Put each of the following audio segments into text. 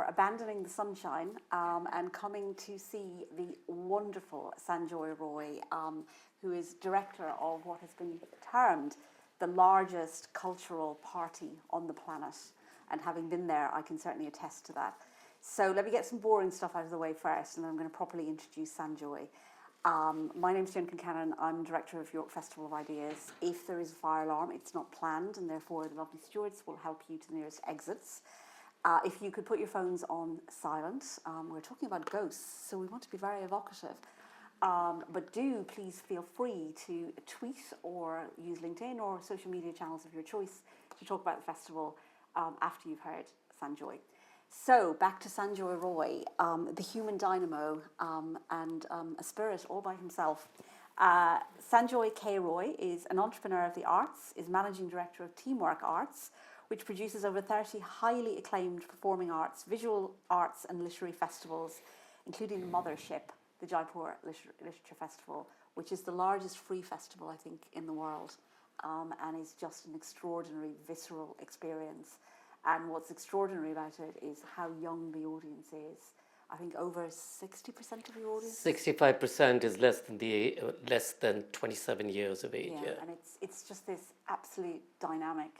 for abandoning the sunshine and coming to see the wonderful Sanjoy Roy, who is director of what has been termed the largest cultural party on the planet. And having been there, I can certainly attest to that. So let me get some boring stuff out of the way first, and then I'm going to properly introduce Sanjoy. My name's Joan Kincannon. I'm director of York Festival of Ideas. If there is a fire alarm, it's not planned, and therefore the lovely stewards will help you to the nearest exits. If you could put your phones on silent, we're talking about ghosts, so we want to be very evocative. But do please feel free to tweet or use LinkedIn or social media channels of your choice to talk about the festival after you've heard Sanjoy. So back to Sanjoy Roy, the human dynamo and a spirit all by himself. Sanjoy K Roy is an entrepreneur of the arts, is managing director of Teamwork Arts, which produces over 30 highly acclaimed performing arts, visual arts and literary festivals, including the Mothership, the Jaipur Literature Festival, which is the largest free festival, I think, in the world, and is just an extraordinary, visceral experience. And what's extraordinary about it is how young the audience is. I think over 60% of the audience. 65% is less than 27 years of age. Yeah, and it's just this absolute dynamic.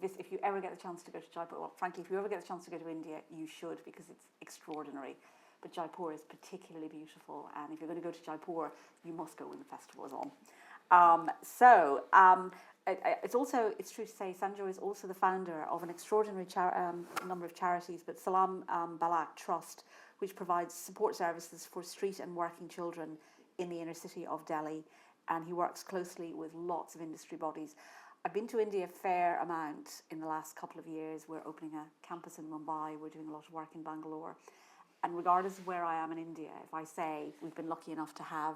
If you ever get the chance to go to Jaipur, well, frankly, if you ever get the chance to go to India, you should, because it's extraordinary. But Jaipur is particularly beautiful, and if you're going to go to Jaipur, you must go when the festival is on. It's true to say Sanjoy is also the founder of an extraordinary number of charities, but Salam Balak Trust, which provides support services for street and working children in the inner city of Delhi, and he works closely with lots of industry bodies. I've been to India a fair amount in the last couple of years. We're opening a campus in Mumbai. We're doing a lot of work in Bangalore. And regardless of where I am in India, if I say we've been lucky enough to have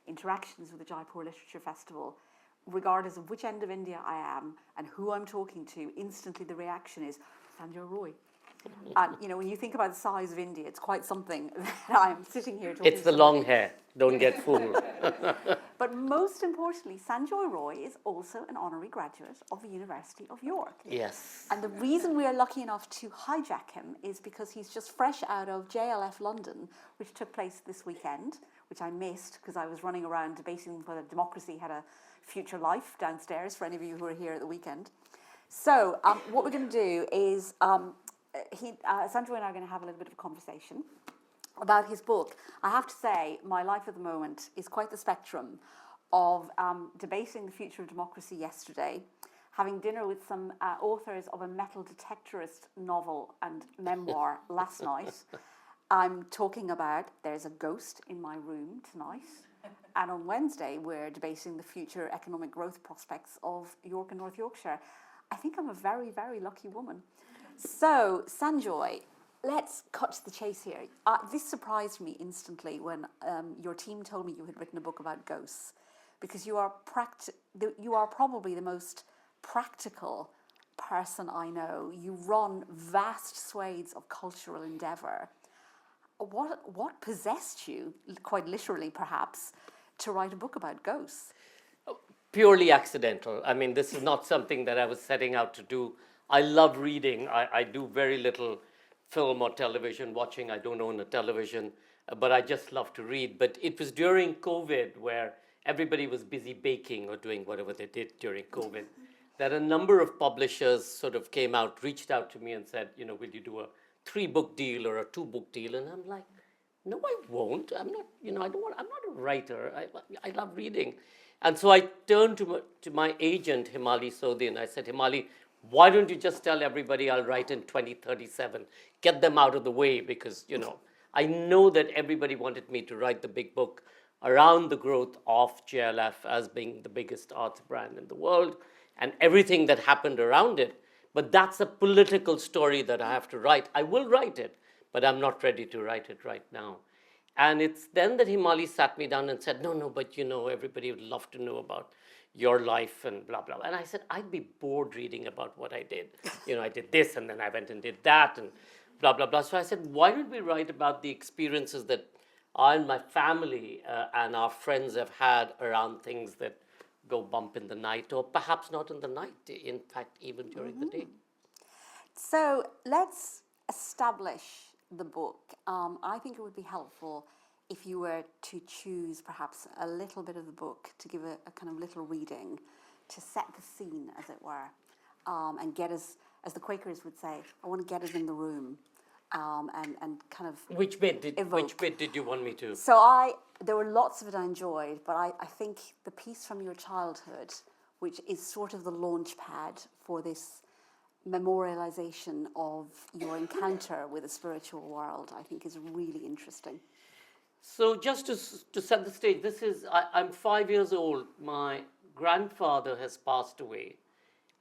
interactions with the Jaipur Literature Festival, regardless of which end of India I am and who I'm talking to, instantly the reaction is Sanjoy Roy. And when you think about the size of India, it's quite something that I'm sitting here talking. It's the long hair. Don't get fooled. But most importantly, Sanjoy Roy is also an honorary graduate of the University of York. Yes. And the reason we are lucky enough to hijack him is because he's just fresh out of JLF London, which took place this weekend, which I missed because I was running around debating whether democracy had a future life downstairs for any of you who are here at the weekend. So what we're going to do is Sanjoy and I are going to have a little bit of a conversation about his book. I have to say, my life at the moment is quite the spectrum of debating the future of democracy yesterday, having dinner with some authors of a metal detectorist novel and memoir last night. I'm talking about There's a Ghost in My Room tonight. And on Wednesday, we're debating the future economic growth prospects of York and North Yorkshire. I think I'm a very, very lucky woman. So, Sanjoy, let's cut to the chase here. This surprised me instantly when your team told me you had written a book about ghosts, because you are probably the most practical person I know. You run vast swathes of cultural endeavour. What possessed you, quite literally perhaps, to write a book about ghosts? Purely accidental. I mean, this is not something that I was setting out to do. I love reading. I do very little film or television watching. I don't own a television, but I just love to read. But it was during COVID, where everybody was busy baking or doing whatever they did during COVID, that a number of publishers sort of came out, reached out to me and said, will you do a 3-book deal or a 2-book deal? And I'm like, no, I won't. I'm not, I'm not a writer. I love reading. And so I turned to my agent, Himali Sodhi, and I said, Himali, why don't you just tell everybody I'll write in 2037? Get them out of the way, because, I know that everybody wanted me to write the big book around the growth of JLF as being the biggest arts brand in the world and everything that happened around it. But that's a political story that I have to write. I will write it, but I'm not ready to write it right now. And it's then that Himali sat me down and said, no, but everybody would love to know about your life and blah, blah. And I said, I'd be bored reading about what I did. I did this and then I went and did that and blah, blah, blah. So I said, why don't we write about the experiences that I and my family and our friends have had around things that go bump in the night, or perhaps not in the night, in fact, even during the day. So let's establish the book, I think it would be helpful if you were to choose perhaps a little bit of the book to give a kind of little reading to set the scene, as it were, and get us, as the Quakers would say, I want to get us in the room, and kind of Which bit evoke. did you want me to? So there were lots of it I enjoyed, but I think the piece from your childhood, which is sort of the launch pad for this memorialization of your encounter with the spiritual world, I think is really interesting. So just to set the stage, I'm 5 years old. My grandfather has passed away.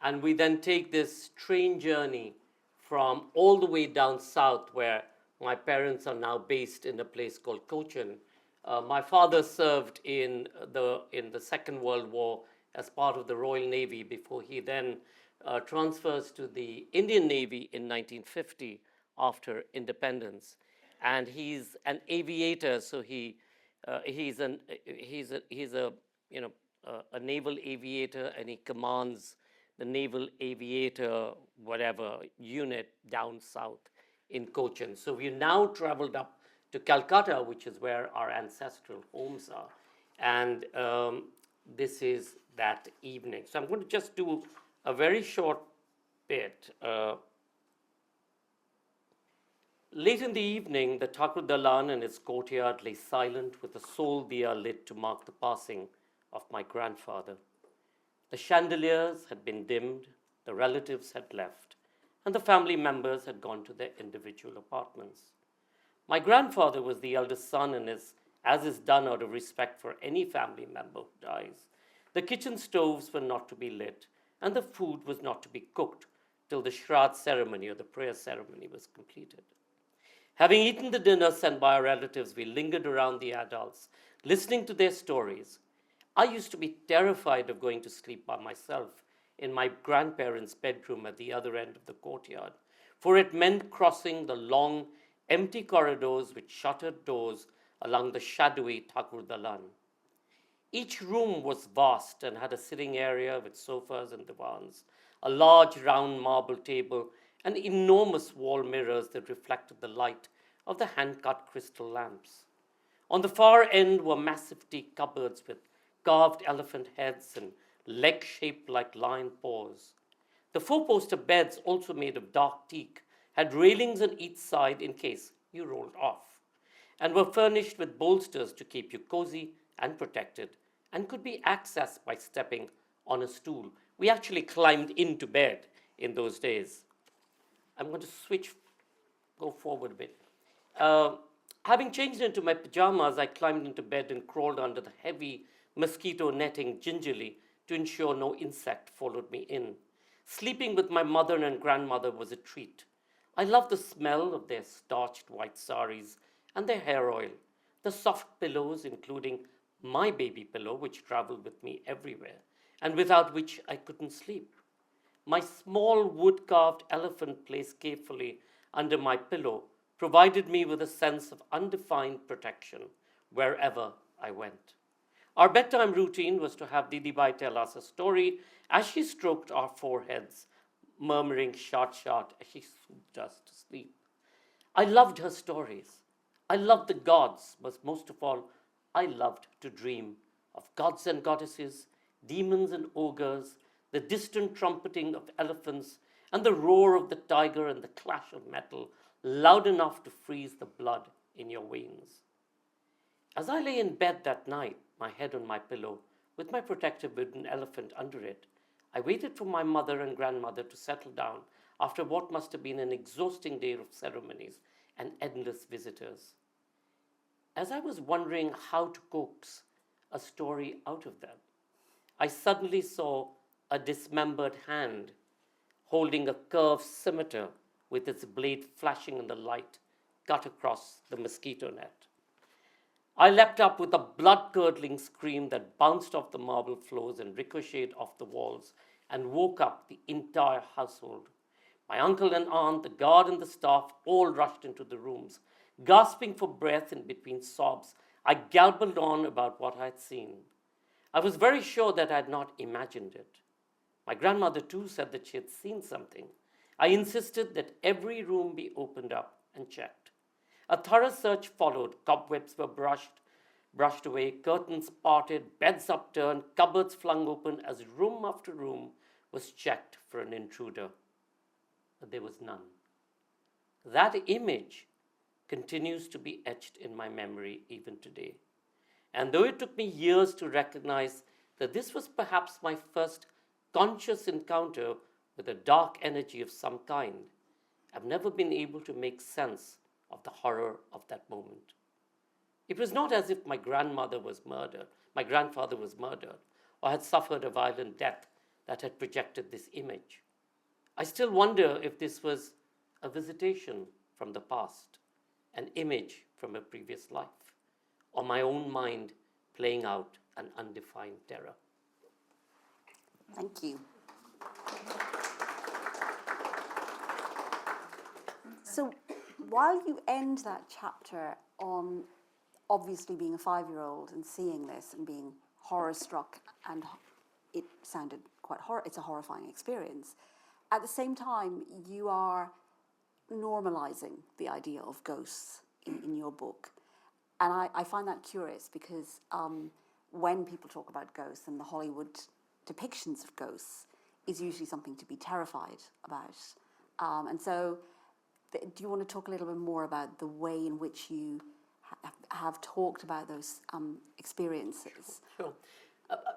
And we then take this train journey from all the way down south, where my parents are now based in a place called Cochin. My father served in the Second World War as part of the Royal Navy before he then transfers to the Indian Navy in 1950 after independence. And he's an aviator, so he's a naval aviator, and he commands the naval aviator whatever unit down south in Cochin. So we now traveled up to Calcutta, which is where our ancestral homes are, and this is that evening. So I'm going to just do a very short bit. Late in the evening, the Thakur Dalan and its courtyard lay silent, with a sole diya lit to mark the passing of my grandfather. The chandeliers had been dimmed, the relatives had left, and the family members had gone to their individual apartments. My grandfather was the eldest son, and as is done out of respect for any family member who dies, the kitchen stoves were not to be lit, and the food was not to be cooked till the Shraddh ceremony, or the prayer ceremony, was completed. Having eaten the dinner sent by our relatives, we lingered around the adults, listening to their stories. I used to be terrified of going to sleep by myself in my grandparents' bedroom at the other end of the courtyard, for it meant crossing the long, empty corridors with shuttered doors along the shadowy Thakur Dalan. Each room was vast and had a sitting area with sofas and divans, a large round marble table, and enormous wall mirrors that reflected the light of the hand-cut crystal lamps. On the far end were massive teak cupboards with carved elephant heads and legs shaped like lion paws. The four-poster beds, also made of dark teak, had railings on each side in case you rolled off, and were furnished with bolsters to keep you cozy and protected, and could be accessed by stepping on a stool. We actually climbed into bed in those days. I'm going to go forward a bit. Having changed into my pajamas, I climbed into bed and crawled under the heavy mosquito netting gingerly to ensure no insect followed me in. Sleeping with my mother and grandmother was a treat. I loved the smell of their starched white saris and their hair oil, the soft pillows, including my baby pillow, which traveled with me everywhere, and without which I couldn't sleep. My small wood-carved elephant placed carefully under my pillow provided me with a sense of undefined protection wherever I went. Our bedtime routine was to have Didibai tell us a story as she stroked our foreheads, murmuring short as she soothed us to sleep. I loved her stories. I loved the gods, but most of all, I loved to dream of gods and goddesses, demons and ogres, the distant trumpeting of elephants, and the roar of the tiger and the clash of metal, loud enough to freeze the blood in your veins. As I lay in bed that night, my head on my pillow, with my protective wooden elephant under it, I waited for my mother and grandmother to settle down after what must have been an exhausting day of ceremonies and endless visitors. As I was wondering how to coax a story out of them, I suddenly saw a dismembered hand holding a curved scimitar with its blade flashing in the light cut across the mosquito net. I leapt up with a blood-curdling scream that bounced off the marble floors and ricocheted off the walls and woke up the entire household. My uncle and aunt, the guard and the staff all rushed into the rooms. Gasping for breath in between sobs, I gabbled on about what I had seen. I was very sure that I had not imagined it. My grandmother too said that she had seen something, I insisted that every room be opened up and checked. A thorough search followed. Cobwebs were brushed away, curtains parted, beds upturned, cupboards flung open as room after room was checked for an intruder. But there was none. That image continues to be etched in my memory even today. And though it took me years to recognize that this was perhaps my first conscious encounter with a dark energy of some kind, I've never been able to make sense of the horror of that moment. It was not as if my grandfather was murdered, or had suffered a violent death that had projected this image. I still wonder if this was a visitation from the past, an image from a previous life, or my own mind playing out an undefined terror. Thank you. So while you end that chapter on obviously being a 5-year-old and seeing this and being horror-struck, and it sounded quite it's a horrifying experience, at the same time you are normalizing the idea of ghosts in your book. And I find that curious because when people talk about ghosts and the Hollywood depictions of ghosts is usually something to be terrified about. And so do you want to talk a little bit more about the way in which you have talked about those experiences? Sure.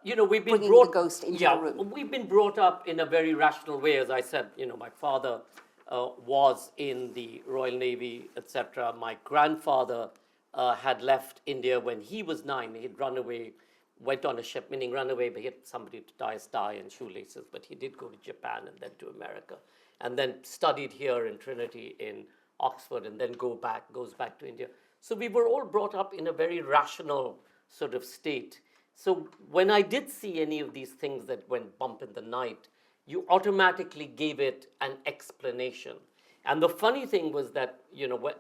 We've been bringing the ghost into the room. We've been brought up in a very rational way. As I said, my father was in the Royal Navy, etc. My grandfather had left India when he was 9. He'd run away, went on a ship, meaning run away, but he had somebody to tie his tie and shoelaces. But he did go to Japan and then to America, and then studied here in Trinity in Oxford, and then goes back to India. So we were all brought up in a very rational sort of state. So when I did see any of these things that went bump in the night, you automatically gave it an explanation. And the funny thing was that, when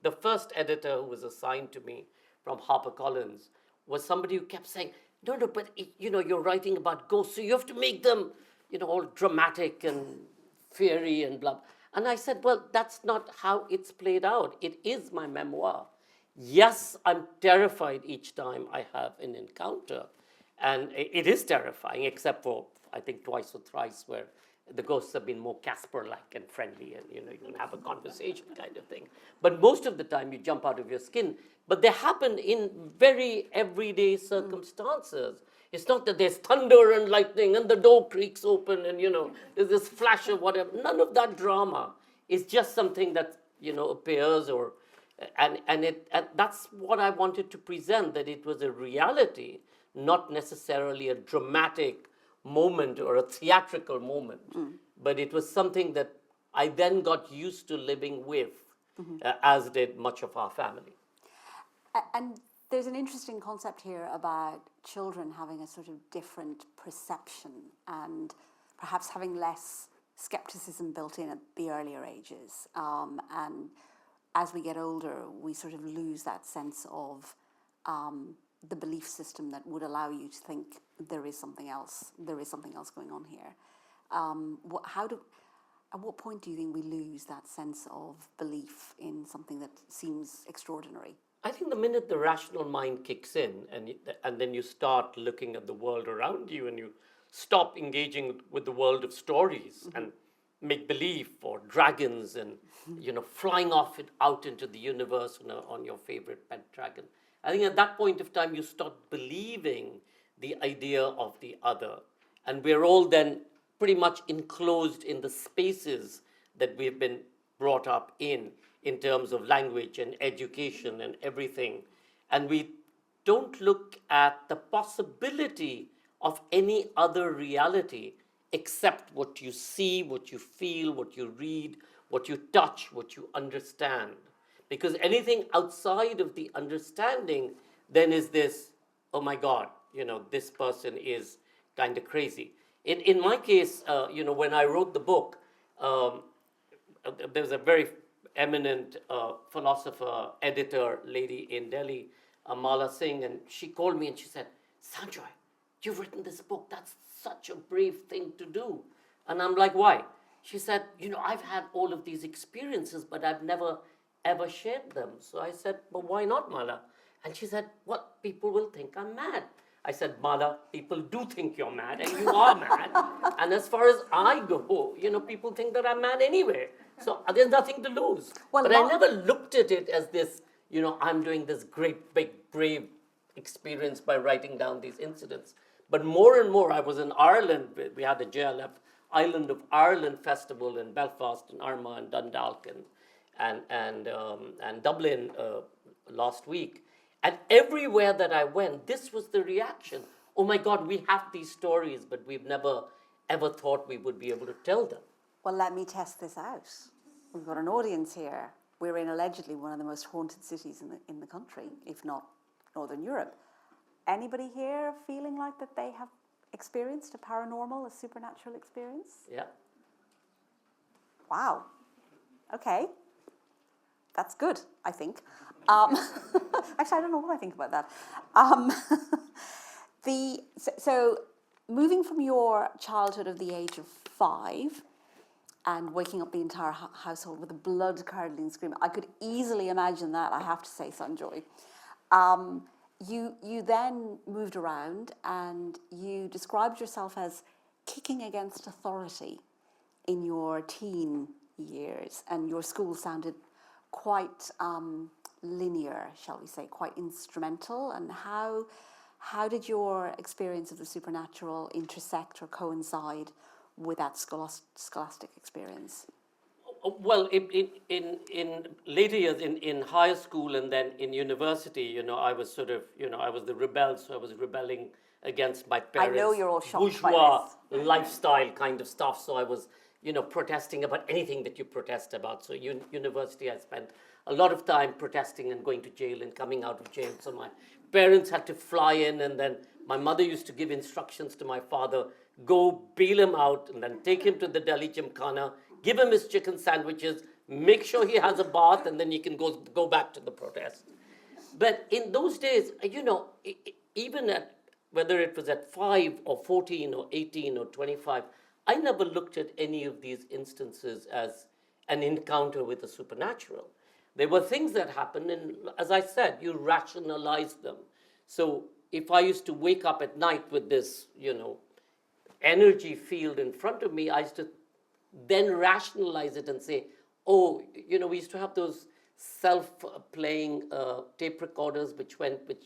the first editor who was assigned to me from HarperCollins was somebody who kept saying, no, but you're writing about ghosts, so you have to make them, all dramatic and fiery and blah. And I said, well, that's not how it's played out. It is my memoir. Yes, I'm terrified each time I have an encounter. And it is terrifying, except for, I think, twice or thrice where the ghosts have been more Casper-like and friendly and, you can have a conversation kind of thing. But most of the time, you jump out of your skin. But they happen in very everyday circumstances. It's not that there's thunder and lightning and the door creaks open and, there's this flash of whatever. None of that drama. It's just something that, appears or... And that's what I wanted to present, that it was a reality, not necessarily a dramatic moment or a theatrical moment, but it was something that I then got used to living with, as did much of our family. And there's an interesting concept here about children having a sort of different perception and perhaps having less skepticism built in at the earlier ages. And as we get older, we sort of lose that sense of the belief system that would allow you to think there is something else going on here. At what point do you think we lose that sense of belief in something that seems extraordinary? I think the minute the rational mind kicks in and then you start looking at the world around you and you stop engaging with the world of stories and make believe or dragons and flying out into the universe on your favorite pet dragon. I think at that point of time you start believing the idea of the other, and we're all then pretty much enclosed in the spaces that we've been brought up in terms of language and education and everything, and we don't look at the possibility of any other reality except what you see, what you feel, what you read, what you touch, what you understand. Because anything outside of the understanding then is this, oh my God, this person is kind of crazy. In my case, when I wrote the book, there was a very eminent philosopher, editor lady in Delhi, Mala Singh, and she called me and she said, Sanjoy, you've written this book. That's such a brave thing to do. And I'm like, why? she said, I've had all of these experiences, but I've never ever shared them. So I said, but why not, Mala? And she said, well, people will think I'm mad. I said, Mala, people do think you're mad, and you are mad. And as far as I go, people think that I'm mad anyway. So there's nothing to lose. Well, but I never looked at it as this, I'm doing this great, big, brave experience by writing down these incidents. But more and more, I was in Ireland. We had the JLF Island of Ireland Festival in Belfast and Armagh and Dundalk and Dublin last week. And everywhere that I went, this was the reaction. Oh my God, we have these stories, but we've never ever thought we would be able to tell them. Well, let me test this out. We've got an audience here. We're in allegedly one of the most haunted cities in the country, if not Northern Europe. Anybody here feeling like that they have experienced a paranormal, a supernatural experience? Yeah. Wow. Okay. That's good, I think. Actually, I don't know what I think about that. So moving from your childhood of the age of 5 and waking up the entire household with a blood-curdling scream, I could easily imagine that, I have to say, Sanjoy. You then moved around and you described yourself as kicking against authority in your teen years, and your school sounded quite linear, shall we say, quite instrumental. And how did your experience of the supernatural intersect or coincide with that scholastic experience? Well, in later years, in high school and then in university, I was sort of, I was the rebel, so I was rebelling against my parents' I know you're all shocked by bourgeois this. lifestyle kind of stuff. So I was, protesting about anything that you protest about. So university, I spent a lot of time protesting and going to jail and coming out of jail. So my parents had to fly in, and then my mother used to give instructions to my father, go bail him out and then take him to the Delhi Gymkhana, give him his chicken sandwiches, make sure he has a bath, and then he can go back to the protest. But in those days, even at, whether it was at 5 or 14 or 18 or 25, I never looked at any of these instances as an encounter with the supernatural. There were things that happened, and as I said, you rationalize them. So if I used to wake up at night with this, energy field in front of me, I used to then rationalize it and say, oh, we used to have those self-playing tape recorders which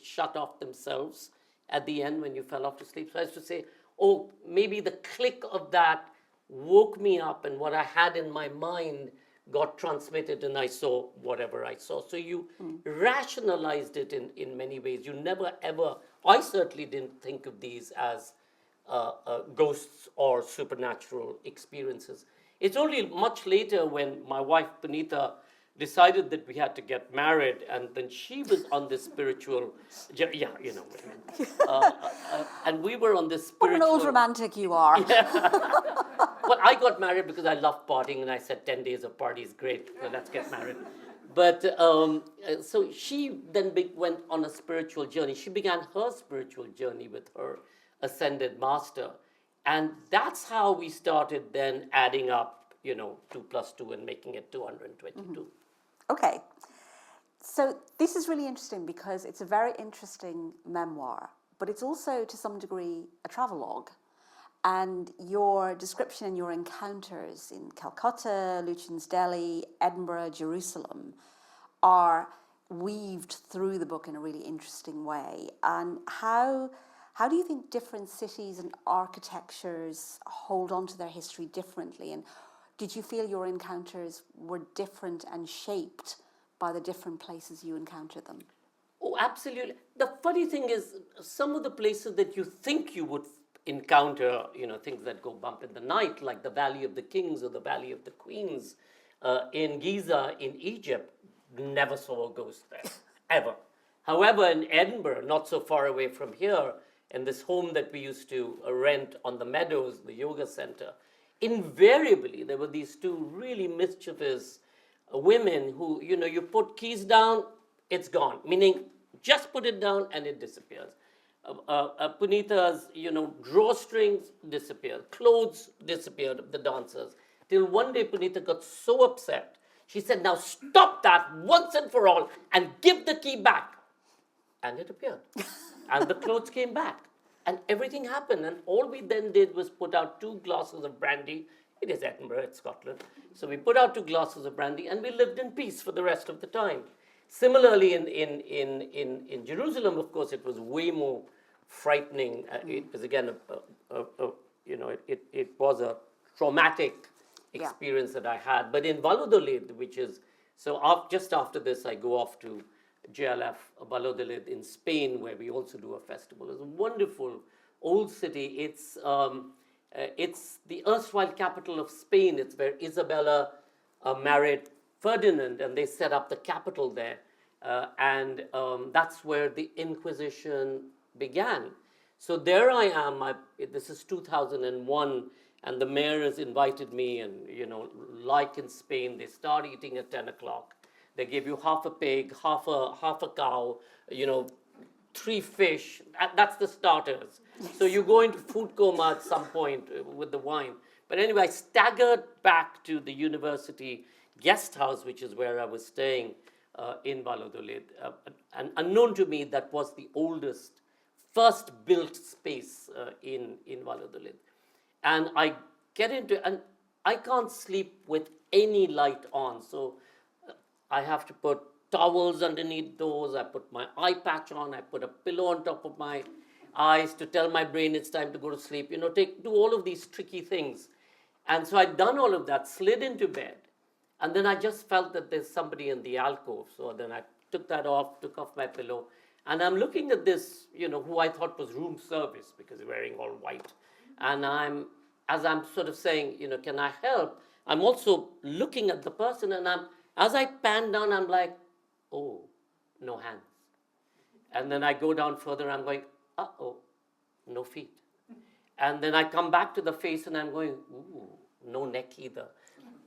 shut off themselves at the end when you fell off to sleep. So I used to say, oh, maybe the click of that woke me up, and what I had in my mind got transmitted and I saw whatever I saw. So you rationalized it in many ways. You never ever, I certainly didn't think of these as ghosts or supernatural experiences. It's only much later when my wife Punita decided that we had to get married, and then she was on this spiritual, and we were on this spiritual. What an old romantic you are. Well, I got married because I love partying, and I said 10 days of party is great, so let's get married. But so she then went on a spiritual journey. She began her spiritual journey with her ascended master. And that's how we started then adding up, 2 plus 2 and making it 222. Mm-hmm. Okay. So this is really interesting because it's a very interesting memoir, but it's also to some degree a travelogue. And your description and your encounters in Calcutta, Lutyens Delhi, Edinburgh, Jerusalem are weaved through the book in a really interesting way. And how do you think different cities and architectures hold on to their history differently? And did you feel your encounters were different and shaped by the different places you encountered them? Oh, absolutely. The funny thing is, some of the places that you think you would encounter, things that go bump in the night, like the Valley of the Kings or the Valley of the Queens in Giza in Egypt, never saw a ghost there, ever. However, in Edinburgh, not so far away from here, in this home that we used to rent on the Meadows, the yoga center, invariably there were these 2 really mischievous women who, you put keys down, it's gone. Meaning, just put it down and it disappears. Punita's, drawstrings disappeared, clothes disappeared of the dancers till one day Punita got so upset. She said, now stop that once and for all and give the key back. And it appeared. And the clothes came back. And everything happened. And all we then did was put out 2 glasses of brandy. It is Edinburgh, it's Scotland. So we put out 2 glasses of brandy and we lived in peace for the rest of the time. Similarly, in Jerusalem, of course, it was way more frightening. It was, again, it was a traumatic experience that I had. But in Valladolid, which is, so just after this, I go off to JLF, Valladolid in Spain, where we also do a festival. It's a wonderful old city. It's the erstwhile capital of Spain. It's where Isabella married Ferdinand, and they set up the capital there. And that's where the Inquisition began. So there I am. This is 2001, and the mayor has invited me, and, like in Spain, they start eating at 10 o'clock. They give you half a pig, half a cow, 3 fish. That's the starters. So you go into food coma at some point with the wine. But anyway, I staggered back to the university guest house, which is where I was staying in Valladolid. And unknown to me, that was the oldest, first built space in Valladolid. And I get into, and I can't sleep with any light on. So I have to put towels underneath those. I put my eye patch on. I put a pillow on top of my eyes to tell my brain it's time to go to sleep. Do all of these tricky things. And so I'd done all of that, slid into bed. And then I just felt that there's somebody in the alcove. So then I took that off, took off my pillow. And I'm looking at this, who I thought was room service because they're wearing all white. And as I'm sort of saying, can I help? I'm also looking at the person, and as I pan down, I'm like, oh, no hands. And then I go down further, I'm going, uh-oh, no feet. And then I come back to the face, and I'm going, ooh, no neck either.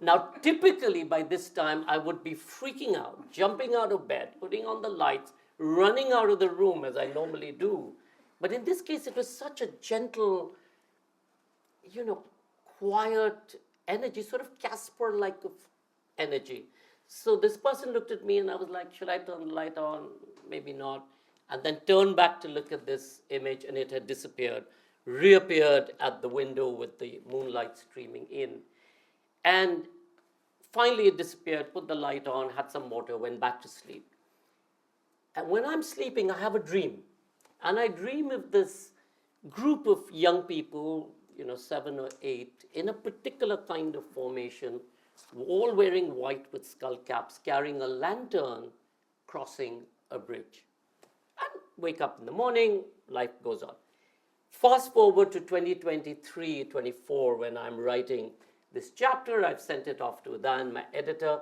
Now, typically by this time, I would be freaking out, jumping out of bed, putting on the lights, running out of the room as I normally do. But in this case, it was such a gentle, quiet energy, sort of Casper-like of energy. So this person looked at me, and I was like, should I turn the light on? Maybe not. And then turned back to look at this image, and it had disappeared, reappeared at the window with the moonlight streaming in. And finally it disappeared, put the light on, had some water, went back to sleep. And when I'm sleeping, I have a dream. And I dream of this group of young people, 7 or 8, in a particular kind of formation, all wearing white with skull caps, carrying a lantern, crossing a bridge. And wake up in the morning, life goes on. Fast forward to 2023, 24, when I'm writing this chapter. I've sent it off to Udayan, my editor,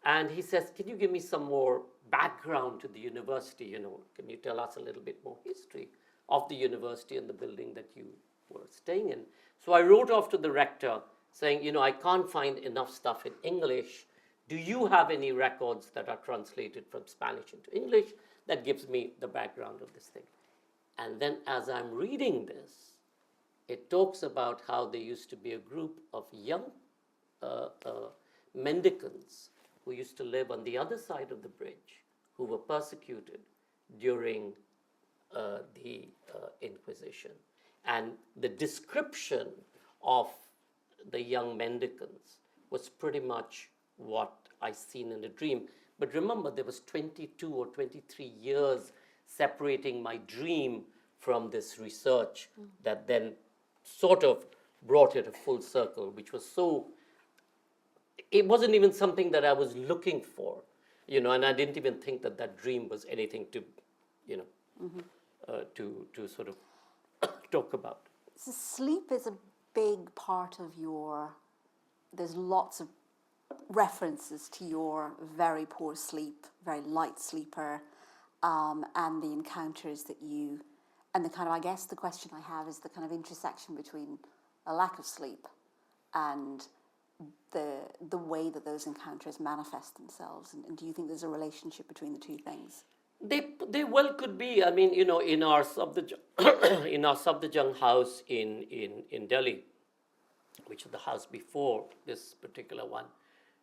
and he says, can you give me some more background to the university? Can you tell us a little bit more history of the university and the building that you were staying in? So I wrote off to the rector saying, I can't find enough stuff in English. Do you have any records that are translated from Spanish into English that gives me the background of this thing? And then as I'm reading this, it talks about how there used to be a group of young mendicants who used to live on the other side of the bridge, who were persecuted during the Inquisition. And the description of the young mendicants was pretty much what I seen in the dream. But remember, there was 22 or 23 years separating my dream from this research that then sort of brought it a full circle, which was it wasn't even something that I was looking for, and I didn't even think that dream was anything to, to sort of talk about. So sleep is a big part of there's lots of references to your very poor sleep, very light sleeper, and the encounters that and the kind of, I guess the question I have is the kind of intersection between a lack of sleep and the way that those encounters manifest themselves. And do you think there's a relationship between the two things? They well could be. I mean, in our Safdarjung house in Delhi, which is the house before this particular one,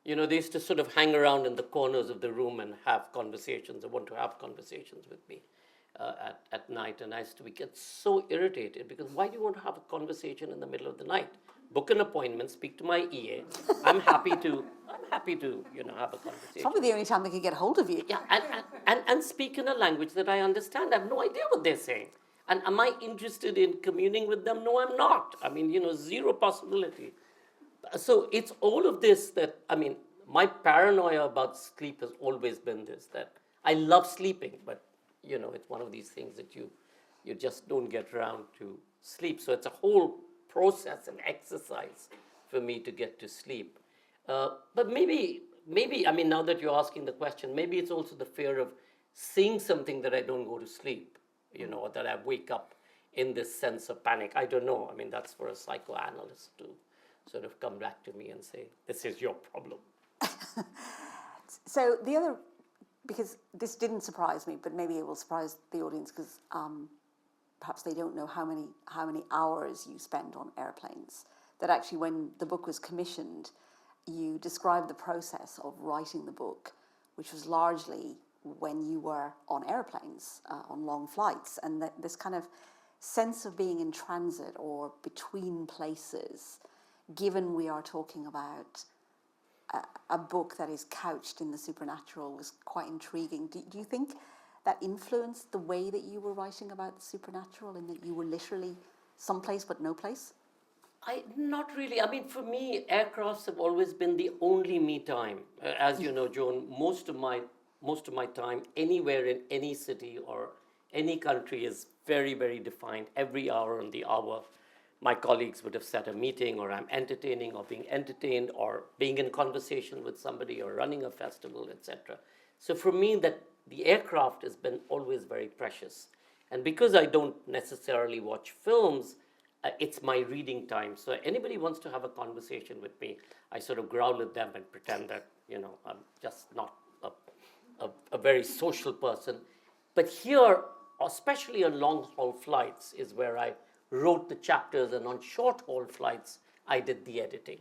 they used to sort of hang around in the corners of the room and have conversations, or want to have conversations with me at night. And I used to get so irritated because why do you want to have a conversation in the middle of the night? Book an appointment, speak to my EA. I'm happy to, have a It's conversation. probably the only time they could get hold of you. Yeah, and speak in a language that I understand. I have no idea what they're saying. And am I interested in communing with them? No, I'm not. I mean, zero possibility. So it's all of this that, my paranoia about sleep has always been this, that I love sleeping, but, it's one of these things that you just don't get around to sleep. So it's a whole process and exercise for me to get to sleep. But maybe, now that you're asking the question, maybe it's also the fear of seeing something that I don't go to sleep, or that I wake up in this sense of panic. I don't know. That's for a psychoanalyst to sort of come back to me and say, this is your problem. So the other, because this didn't surprise me, but maybe it will surprise the audience because perhaps they don't know how many hours you spend on airplanes. That actually, when the book was commissioned, you described the process of writing the book, which was largely when you were on airplanes, on long flights, and that this kind of sense of being in transit or between places, given we are talking about a book that is couched in the supernatural, was quite intriguing. Do you think that influenced the way that you were writing about the supernatural, in that you were literally someplace but no place? Not really. For me, aircrafts have always been the only me time. As you know, Joan, most of my time anywhere in any city or any country is very, very defined. Every hour on the hour, my colleagues would have set a meeting, or I'm entertaining or being entertained, or being in conversation with somebody, or running a festival, etc. So for me, that the aircraft has been always very precious. And because I don't necessarily watch films, it's my reading time. So anybody wants to have a conversation with me, I sort of growl at them and pretend that, I'm just not a very social person. But here, especially on long haul flights, is where I wrote the chapters, and on short haul flights, I did the editing.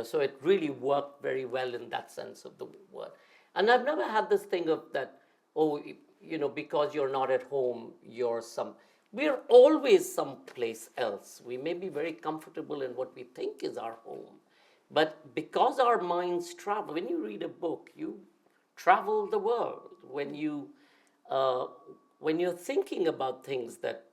So it really worked very well in that sense of the word. And I've never had this thing of that, because you're not at home, we're always someplace else. We may be very comfortable in what we think is our home, but because our minds travel, when you read a book, you travel the world. When you're thinking about things that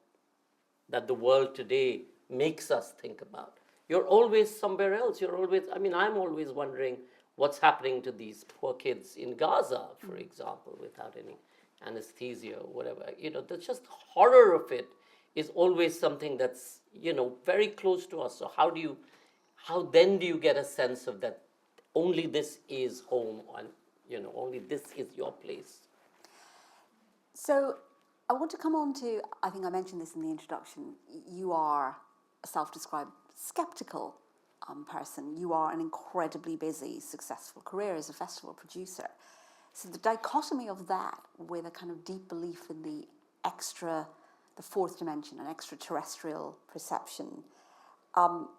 the world today makes us think about, you're always somewhere else. I'm always wondering what's happening to these poor kids in Gaza, for example, without any anesthesia or whatever. The just horror of it is always something that's, very close to us. So how then do you get a sense of that only this is home, and, only this is your place? So I want to come on to, I think I mentioned this in the introduction, you are a self-described skeptical person. You are an incredibly busy, successful career as a festival producer. So the dichotomy of that with a kind of deep belief in the fourth dimension, an extraterrestrial perception. What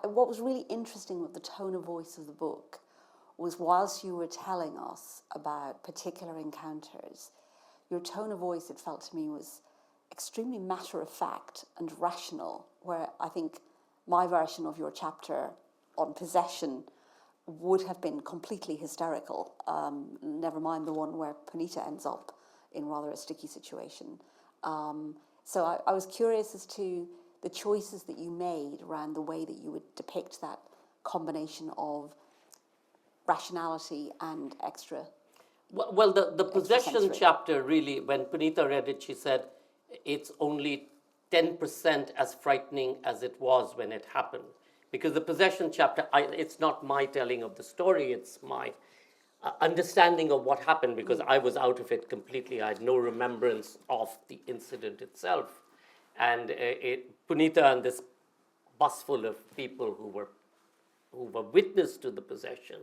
was really interesting with the tone of voice of the book was, whilst you were telling us about particular encounters, your tone of voice, it felt to me, was extremely matter-of-fact and rational, where I think my version of your chapter on possession would have been completely hysterical, never mind the one where Punita ends up in rather a sticky situation. So I was curious as to the choices that you made around the way that you would depict that combination of rationality and extra. Well, the possession chapter, really, when Punita read it, she said it's only 10% as frightening as it was when it happened. Because the possession chapter, it's not my telling of the story, it's my understanding of what happened, because I was out of it completely. I had no remembrance of the incident itself. And Punita and this bus full of people who were witness to the possession,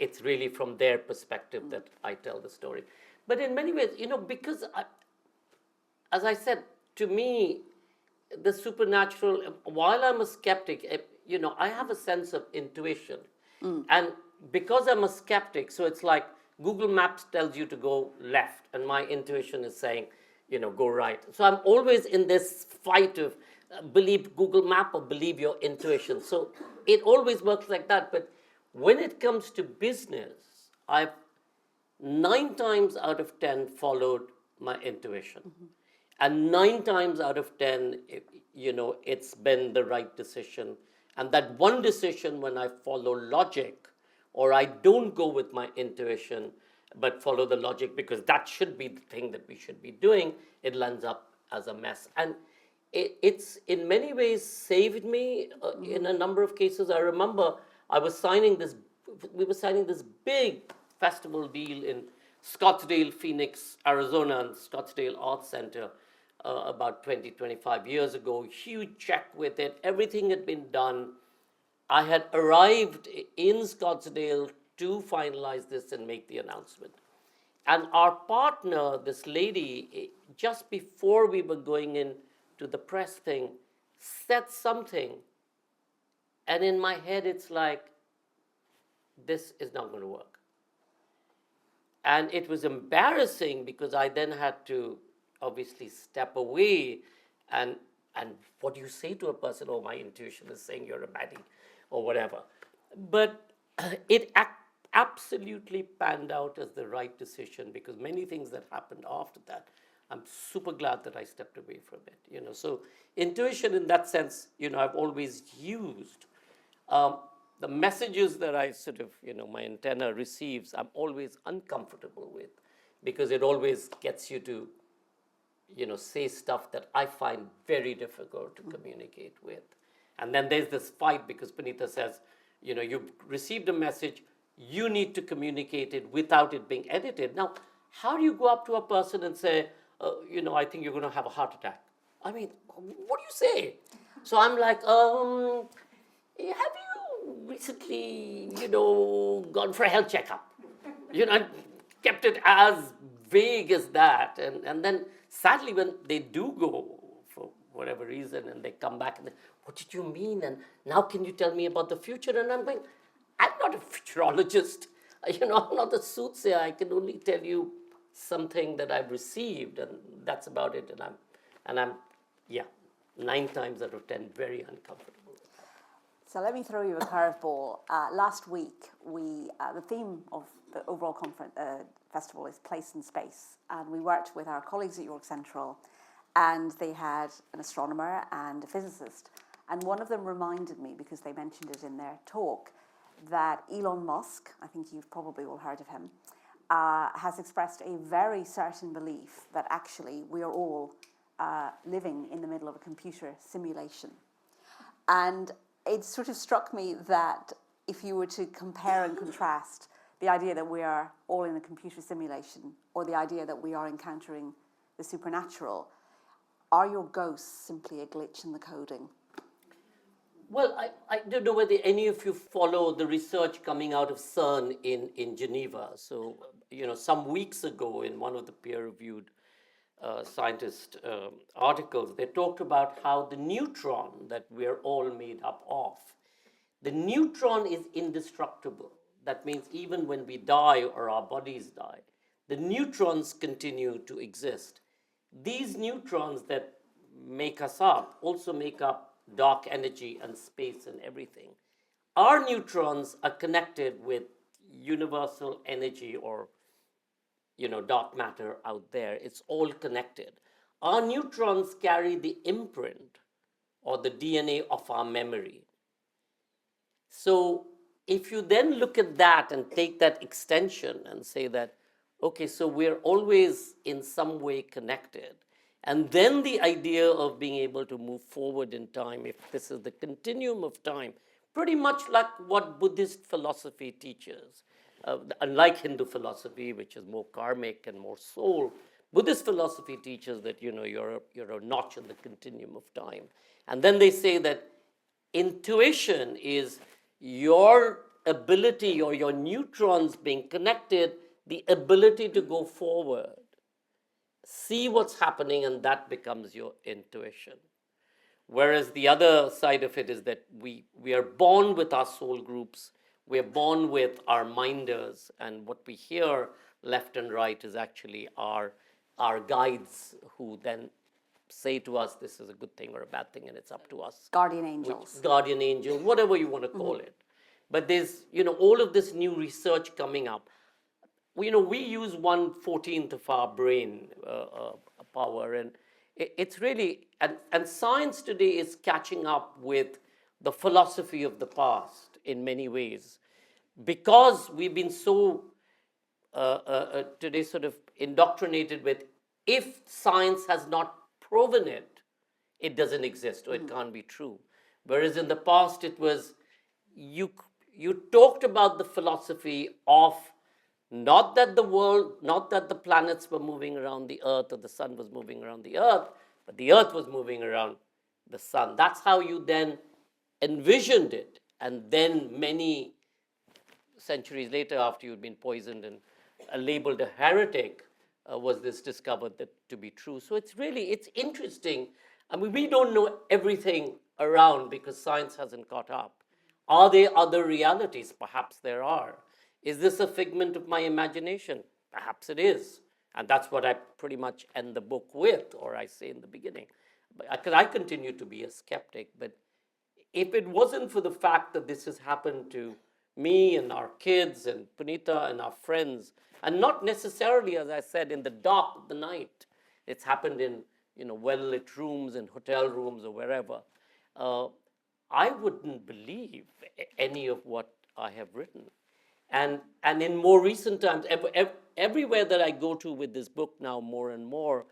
it's really from their perspective that I tell the story. But in many ways, because, as I said, to me, the supernatural, while I'm a skeptic, I have a sense of intuition. And because I'm a skeptic, so it's like Google Maps tells you to go left, and my intuition is saying, go right. So I'm always in this fight of believe Google Map or believe your intuition. So it always works like that. But when it comes to business, I've 9 times out of 10 followed my intuition. And 9 times out of 10, it's been the right decision. And that one decision when I follow logic, or I don't go with my intuition, but follow the logic because that should be the thing that we should be doing, it lands up as a mess. And it's in many ways saved me in a number of cases. I remember we were signing this big festival deal in Scottsdale, Phoenix, Arizona, and Scottsdale Arts Center about 20, 25 years ago. Huge check with it. Everything had been done. I had arrived in Scottsdale to finalize this and make the announcement. And our partner, this lady, just before we were going in to the press thing, said something. And in my head, it's like, this is not going to work. And it was embarrassing because I then had to obviously step away. And what do you say to a person? Oh, my intuition is saying you're a baddie or whatever. But it absolutely panned out as the right decision because many things that happened after that, I'm super glad that I stepped away from it. So intuition in that sense, I've always used. The messages that I sort of, my antenna receives, I'm always uncomfortable with because it always gets you to, say stuff that I find very difficult to communicate with. And then there's this fight because Punita says, you've received a message, you need to communicate it without it being edited. Now, how do you go up to a person and say, I think you're going to have a heart attack? I mean, what do you say? So I'm like, have you recently, gone for a health checkup? I kept it as vague as that. And then sadly, when they do go for whatever reason and they come back and they, what did you mean? And now can you tell me about the future? And I'm going, I'm not a futurologist. I'm not a soothsayer. I can only tell you something that I've received, and that's about it. And I'm 9 times out of 10 very uncomfortable. So let me throw you a curveball. Last week, the theme of the overall festival is place and space, and we worked with our colleagues at York Central, and they had an astronomer and a physicist, and one of them reminded me, because they mentioned it in their talk, that Elon Musk, I think you've probably all heard of him, has expressed a very certain belief that actually we are all living in the middle of a computer simulation. And it sort of struck me that if you were to compare and contrast the idea that we are all in a computer simulation or the idea that we are encountering the supernatural, are your ghosts simply a glitch in the coding? Well, I don't know whether any of you follow the research coming out of CERN in Geneva. So, some weeks ago in one of the peer-reviewed scientist articles, they talked about how the neutron that we're all made up of, the neutron is indestructible. That means even when we die or our bodies die, the neutrons continue to exist. These neutrons that make us up also make up dark energy and space and everything. Our neutrons are connected with universal energy or dark matter out there. It's all connected. Our neutrons carry the imprint or the DNA of our memory. So if you then look at that and take that extension and say that, okay, so we're always in some way connected. And then the idea of being able to move forward in time, if this is the continuum of time, pretty much like what Buddhist philosophy teaches. Unlike Hindu philosophy, which is more karmic and more soul, Buddhist philosophy teaches that you're a notch in the continuum of time. And then they say that intuition is your ability or your neutrons being connected, the ability to go forward, see what's happening, and that becomes your intuition. Whereas the other side of it is that we are born with our soul groups, we're born with our minders, and what we hear left and right is actually our guides who then say to us this is a good thing or a bad thing, and it's up to us. Guardian angels. Guardian angel, whatever you want to call it. But there's, all of this new research coming up. We use 1/14 of our brain power, and it's really, and science today is catching up with the philosophy of the past in many ways, because we've been so today sort of indoctrinated with, if science has not proven it, it doesn't exist or it can't be true. Whereas in the past it was, you talked about the philosophy of not that the planets were moving around the earth or the sun was moving around the earth, but the earth was moving around the sun. That's how you then envisioned it. And then many centuries later, after you'd been poisoned and labeled a heretic, was this discovered that to be true. So it's interesting. I mean, we don't know everything around because science hasn't caught up. Are there other realities? Perhaps there are. Is this a figment of my imagination? Perhaps it is. And that's what I pretty much end the book with, or I say in the beginning. Because I continue to be a skeptic, but if it wasn't for the fact that this has happened to me and our kids and Punita and our friends, and not necessarily, as I said, in the dark of the night, it's happened in well-lit rooms and hotel rooms or wherever, I wouldn't believe any of what I have written. And in more recent times, everywhere that I go to with this book now, more and more,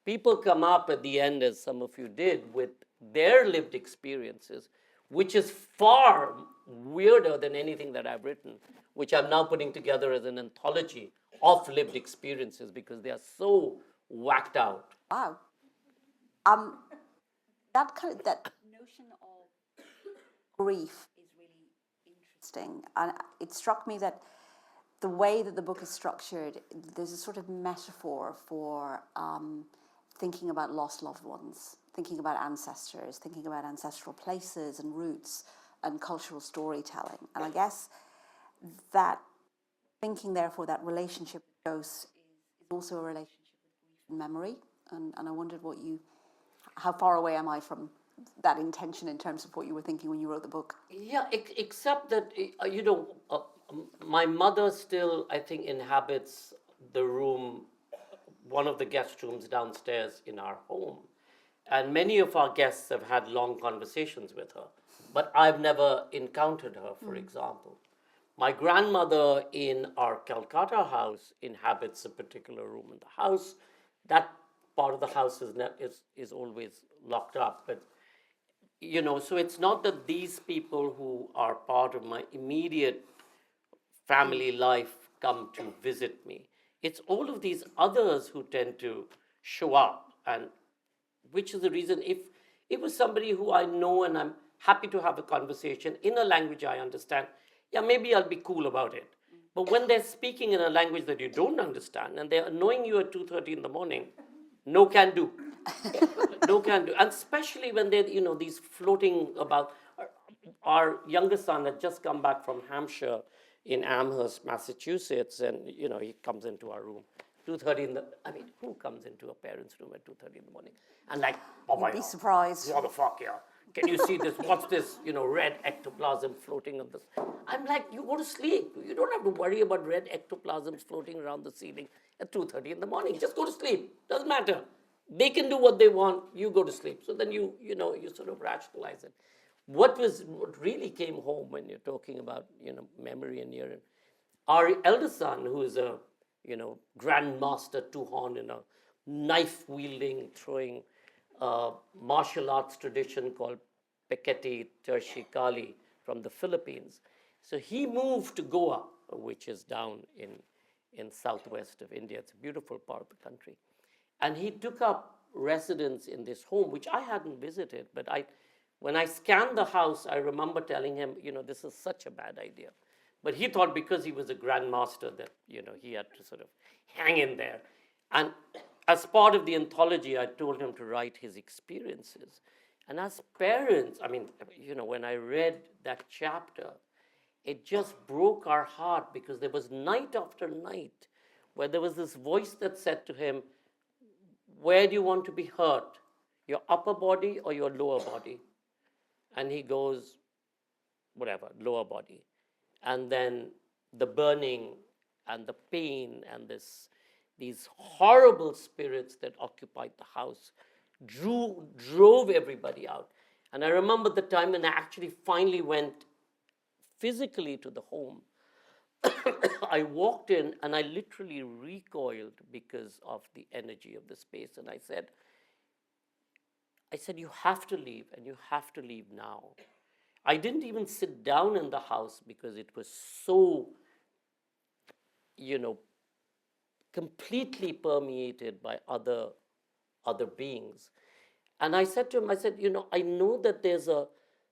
people come up at the end, as some of you did, with their lived experiences, which is far weirder than anything that I've written, which I'm now putting together as an anthology of lived experiences because they are so whacked out. Wow. That notion of grief is really interesting, and it struck me that the way that the book is structured, there's a sort of metaphor for thinking about lost loved ones, thinking about ancestors, thinking about ancestral places and roots and cultural storytelling. And I guess that thinking, therefore, that relationship with ghosts is also a relationship with grief and memory. And I wondered how far away am I from that intention in terms of what you were thinking when you wrote the book? Yeah, except that, my mother still, I think, inhabits the room, one of the guest rooms downstairs in our home. And many of our guests have had long conversations with her, but I've never encountered her, for example. My grandmother in our Calcutta house inhabits a particular room in the house. That part of the house is always locked up. But, so it's not that these people who are part of my immediate family life come to visit me. It's all of these others who tend to show up, and which is the reason, if it was somebody who I know and I'm happy to have a conversation in a language I understand, yeah, maybe I'll be cool about it. But when they're speaking in a language that you don't understand and they're annoying you at 2:30 in the morning, no can do. No can do. And especially when they're, these floating about. Our youngest son had just come back from Hampshire in Amherst, Massachusetts, and, he comes into our room. 2:30 who comes into a parent's room at 2:30 in the morning? And like, You'd be surprised. What the fuck, yeah? Can you see this? What's this, red ectoplasm floating on this? I'm like, you go to sleep. You don't have to worry about red ectoplasms floating around the ceiling at 2:30 in the morning. Just go to sleep. Doesn't matter. They can do what they want. You go to sleep. So then you sort of rationalize it. What really came home when you're talking about, memory and year, our eldest son, who is a, grandmaster two-horn in a knife-wielding, throwing martial arts tradition called Peketi Tershi Kali from the Philippines. So he moved to Goa, which is down in southwest of India. It's a beautiful part of the country. And he took up residence in this home, which I hadn't visited, but when I scanned the house, I remember telling him, this is such a bad idea. But he thought because he was a grandmaster that, he had to sort of hang in there. And as part of the anthology, I told him to write his experiences. And as parents, when I read that chapter, it just broke our heart, because there was night after night where there was this voice that said to him, where do you want to be hurt? Your upper body or your lower body? And he goes, whatever, lower body. And then the burning and the pain and these horrible spirits that occupied the house drove everybody out. And I remember the time when I actually finally went physically to the home. I walked in and I literally recoiled because of the energy of the space. And I said, you have to leave, and you have to leave now. I didn't even sit down in the house because it was so, completely permeated by other beings. And I said to him, I know that there's a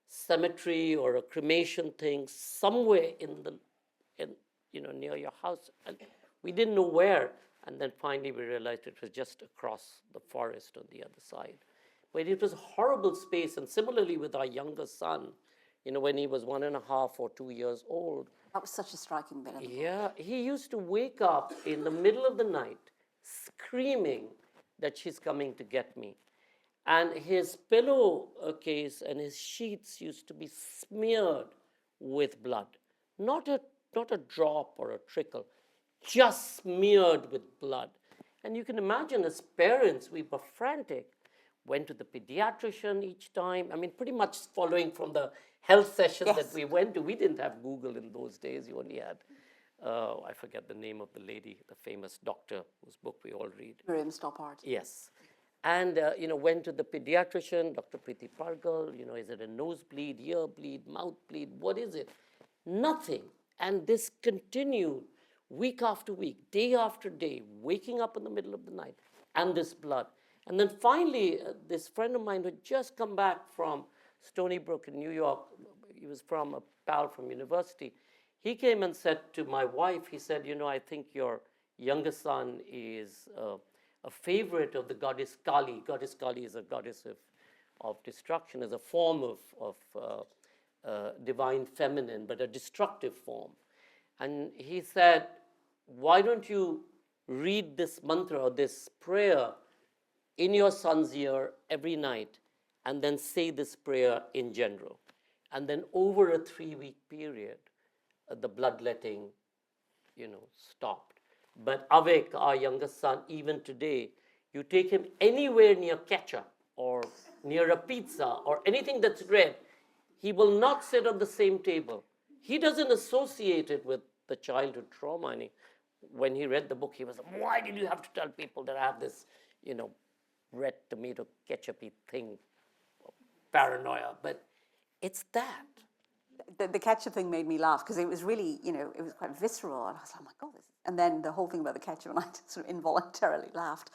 cemetery or a cremation thing somewhere near your house. And we didn't know where. And then finally we realized it was just across the forest on the other side. But it was a horrible space. And similarly with our younger son, when he was 1.5 or 2 years old. That was such a striking bit of the book. Yeah, he used to wake up in the middle of the night screaming that she's coming to get me. And his pillowcase and his sheets used to be smeared with blood. Not a drop or a trickle, just smeared with blood. And you can imagine, as parents, we were frantic. Went to the pediatrician each time. Pretty much following from the health session that we went to. We didn't have Google in those days. You only had, I forget the name of the lady, the famous doctor whose book we all read. Miriam Stoppard. Yes. And, went to the pediatrician, Dr. Preeti Pargal, is it a nosebleed, ear bleed, mouth bleed? What is it? Nothing. And this continued week after week, day after day, waking up in the middle of the night, and this blood. And then finally, this friend of mine who had just come back from Stony Brook in New York, he was from a pal from university, he came and said to my wife, he said, I think your younger son is a favorite of the goddess Kali. Goddess Kali is a goddess of destruction, is a form of divine feminine, but a destructive form. And he said, why don't you read this mantra or this prayer in your son's ear every night, and then say this prayer in general. And then over a 3-week period, the bloodletting, stopped. But Avik, our youngest son, even today, you take him anywhere near ketchup or near a pizza or anything that's red, he will not sit on the same table. He doesn't associate it with the childhood trauma. And when he read the book, he was like, why did you have to tell people that I have this, red tomato ketchup-y thing, paranoia? But it's that. The ketchup thing made me laugh because it was really, it was quite visceral. And I was like, oh my God. And then the whole thing about the ketchup, and I sort of involuntarily laughed.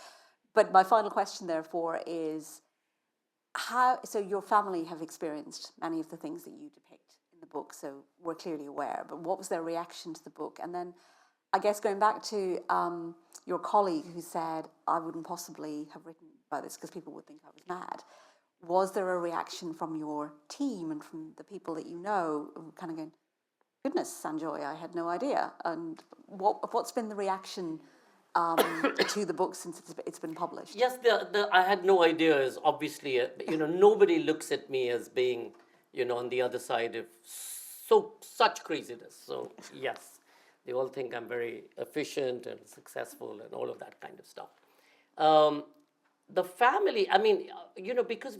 But my final question, therefore, is so your family have experienced many of the things that you depict in the book, so we're clearly aware. But what was their reaction to the book? And then I guess going back to your colleague who said, I wouldn't possibly have written about this because people would think I was mad. Was there a reaction from your team and from the people that you know kind of going, goodness, Sanjoy, I had no idea? And what's been the reaction to the book since it's been published? Yes, I had no idea is obviously, nobody looks at me as being, on the other side of such craziness. So, yes, they all think I'm very efficient and successful and all of that kind of stuff. The family, because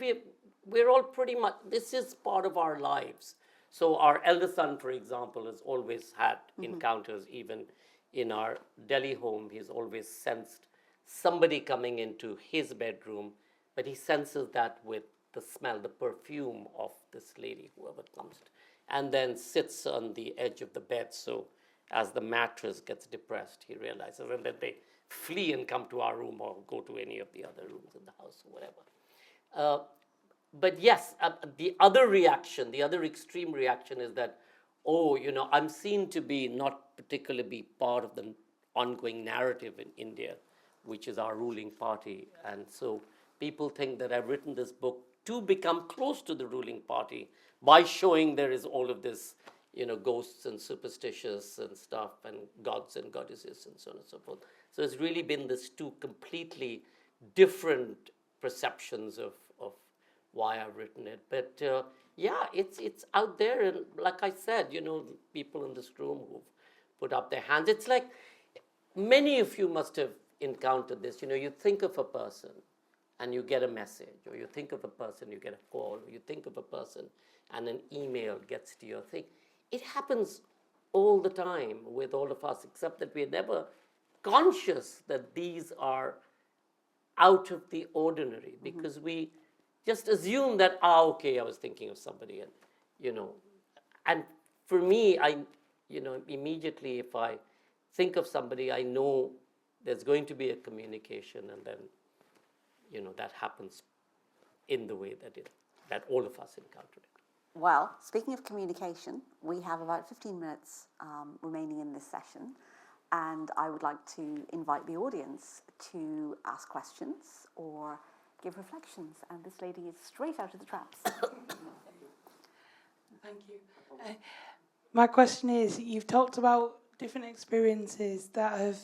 we're all pretty much, this is part of our lives. So our eldest son, for example, has always had encounters. Even in our Delhi home, he's always sensed somebody coming into his bedroom, but he senses that with the smell, the perfume of this lady, whoever comes, and then sits on the edge of the bed. So as the mattress gets depressed, he realizes, and then they flee and come to our room or go to any of the other rooms in the house or whatever. But yes, the other reaction, the other extreme reaction is that, I'm seen to be not particularly be part of the ongoing narrative in India, which is our ruling party. And so people think that I've written this book to become close to the ruling party by showing there is all of this, ghosts and superstitious and stuff and gods and goddesses and so on and so forth. So it's really been this two completely different perceptions of why I've written it. But yeah, it's out there, and like I said, people in this room who've put up their hands. It's like many of you must have encountered this. You think of a person and you get a message, or you think of a person, you get a call, or you think of a person and an email gets to your thing. It happens all the time with all of us, except that we're never conscious that these are out of the ordinary, because we just assume that, okay, I was thinking of somebody, and for me, immediately if I think of somebody, I know there's going to be a communication, and then, that happens in the way that all of us encounter it. Well, speaking of communication, we have about 15 minutes remaining in this session, and I would like to invite the audience to ask questions or give reflections, and this lady is straight out of the traps. Thank you. My question is, you've talked about different experiences that have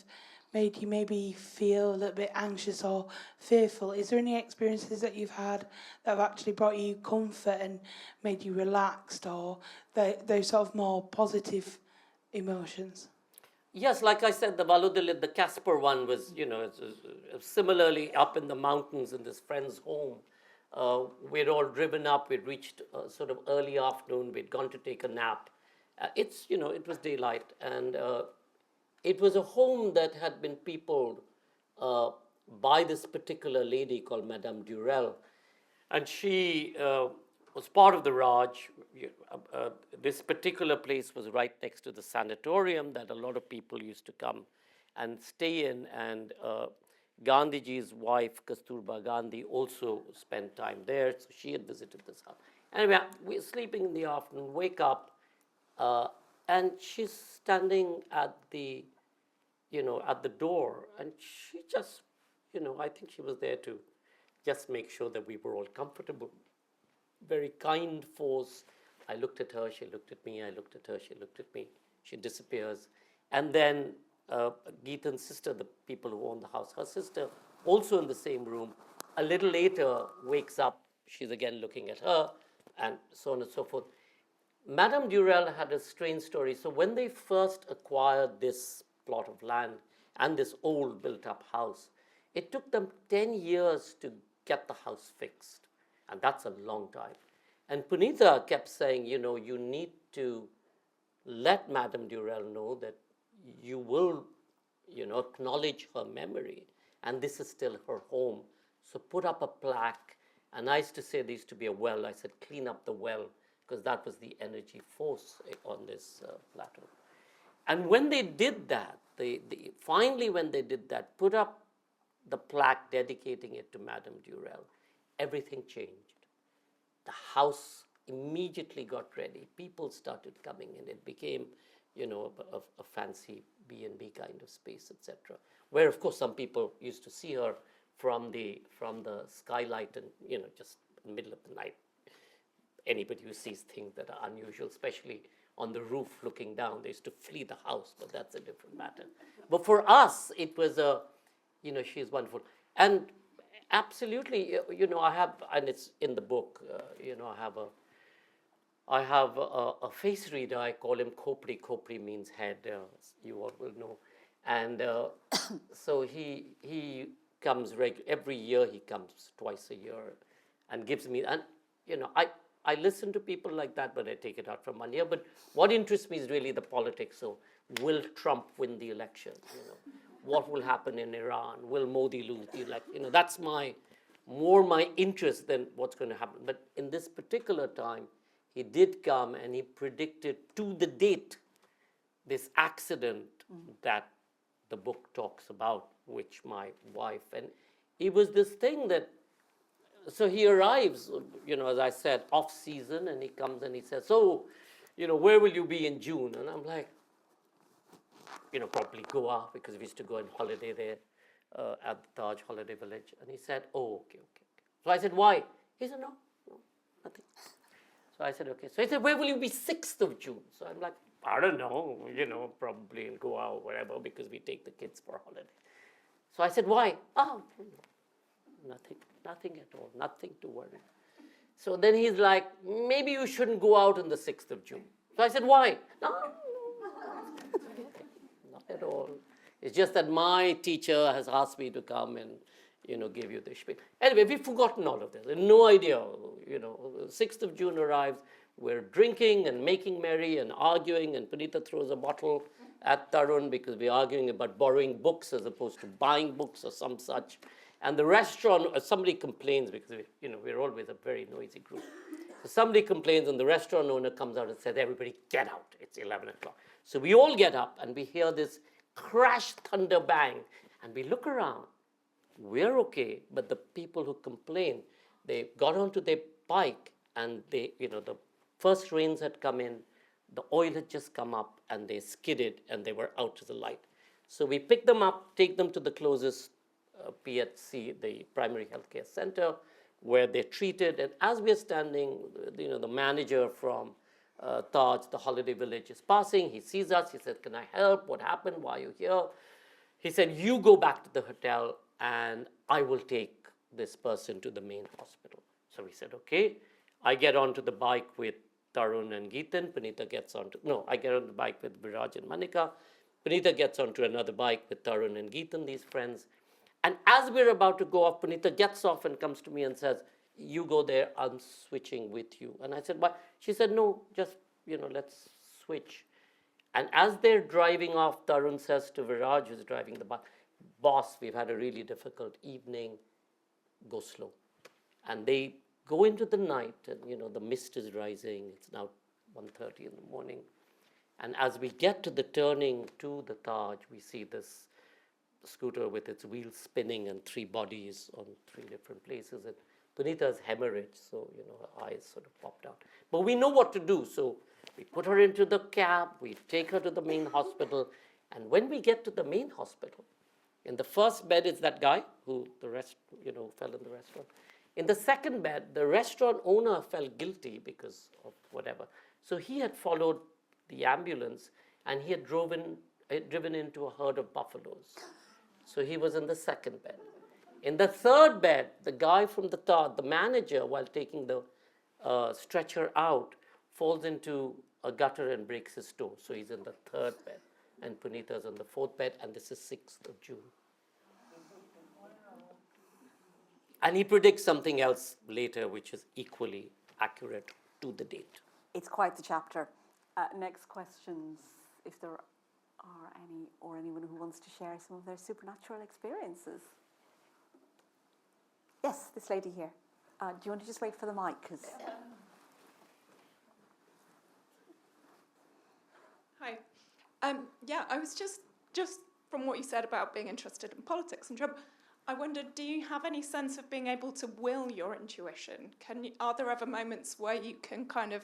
made you maybe feel a little bit anxious or fearful. Is there any experiences that you've had that have actually brought you comfort and made you relaxed, or those sort of more positive emotions? Yes, like I said, the Casper one was, similarly up in the mountains in this friend's home. We'd all driven up, we'd reached sort of early afternoon, we'd gone to take a nap. It was daylight, and it was a home that had been peopled by this particular lady called Madame Durel. And she was part of the Raj. This particular place was right next to the sanatorium that a lot of people used to come and stay in. And Gandhiji's wife, Kasturba Gandhi, also spent time there. So she had visited this house. Anyway, we're sleeping in the afternoon, wake up, and she's standing at the door, and she just, I think she was there to just make sure that we were all comfortable. Very kind force. I looked at her, she looked at me, I looked at her, she looked at me. She disappears. And then Geetan's sister, the people who own the house, her sister, also in the same room, a little later wakes up, she's again looking at her, and so on and so forth. Madame Durel had a strange story. So when they first acquired this plot of land and this old built-up house, it took them 10 years to get the house fixed. And that's a long time. And Punita kept saying, you need to let Madame Durel know that you will, acknowledge her memory. And this is still her home. So put up a plaque. And I used to say there used to be a well. I said, clean up the well, because that was the energy force on this plateau. And when they did that, finally when they did that, put up the plaque dedicating it to Madame Durel, everything changed. The house immediately got ready. People started coming in. It became, a fancy B&B kind of space, etc. Where, of course, some people used to see her from the skylight and, just in the middle of the night. Anybody who sees things that are unusual, especially on the roof looking down, they used to flee the house, but that's a different matter. But for us, it was she's wonderful. And absolutely, I have, and it's in the book, I have a face reader. I call him Khopri. Khopri means head, you all will know. And so he comes every year. He comes twice a year and gives me, and I listen to people like that, but I take it out from one ear. But what interests me is really the politics. So will Trump win the election? What will happen in Iran? Will Modi lose the election? That's more my interest than what's going to happen. But in this particular time, he did come and he predicted to the date this accident that the book talks about, which my wife, and it was this thing that, so he arrives, as I said, off season, and he comes and he says, so, where will you be in June? And I'm like, probably Goa, because we used to go on holiday there at the Taj Holiday Village. And he said, oh, okay. So I said, why? He said, no, nothing. So I said, okay. So he said, where will you be 6th of June? So I'm like, I don't know, probably in Goa or wherever, because we take the kids for a holiday. So I said, why? Oh, nothing at all, nothing to worry. So then he's like, maybe you shouldn't go out on the 6th of June. So I said, why? No, not at all. It's just that my teacher has asked me to come and, give you the spiel. Anyway, we've forgotten all of this. No idea, 6th of June arrives, we're drinking and making merry and arguing, and Punita throws a bottle at Tarun because we're arguing about borrowing books as opposed to buying books or some such. And the restaurant, somebody complains because, we're always a very noisy group. So somebody complains and the restaurant owner comes out and says, everybody get out, it's 11 o'clock. So we all get up and we hear this crash, thunder, bang, and we look around. We're okay, but the people who complain, they got onto their bike and they, the first rains had come in, the oil had just come up and they skidded and they were out to the light. So we pick them up, take them to the closest PHC, the primary healthcare center, where they're treated. And as we're standing, the manager from Taj, the holiday village, is passing. He sees us. He said, can I help? What happened? Why are you here? He said, you go back to the hotel and I will take this person to the main hospital. So we said, okay. I get onto the bike with Tarun and Geetan. I get on the bike with Viraj and Manika. Punita gets onto another bike with Tarun and Geetan, these friends. And as we're about to go off, Punita gets off and comes to me and says, you go there, I'm switching with you. And I said, why? She said, no, just, let's switch. And as they're driving off, Tarun says to Viraj, who's driving the bus, boss, we've had a really difficult evening, go slow. And they go into the night and, the mist is rising. It's now 1:30 in the morning. And as we get to the turning to the Taj, we see this scooter with its wheels spinning and 3 bodies on 3 different places. And Punita's hemorrhage, so, her eyes sort of popped out. But we know what to do. So we put her into the cab, we take her to the main hospital. And when we get to the main hospital, in the first bed is that guy who fell in the restaurant. In the second bed, the restaurant owner felt guilty because of whatever. So he had followed the ambulance and he had driven into a herd of buffaloes. So he was in the second bed. In the third bed, the guy from the Taj, the manager, while taking the stretcher out, falls into a gutter and breaks his toe. So he's in the third bed. And Punita's on the 4th bed, and this is 6th of June. And he predicts something else later, which is equally accurate to the date. It's quite the chapter. Next questions, if there are any, or anyone who wants to share some of their supernatural experiences. Yes, this lady here. Do you want to just wait for the mic? Hi. I was just from what you said about being interested in politics and Trump, I wondered, do you have any sense of being able to will your intuition? Are there ever moments where you can kind of,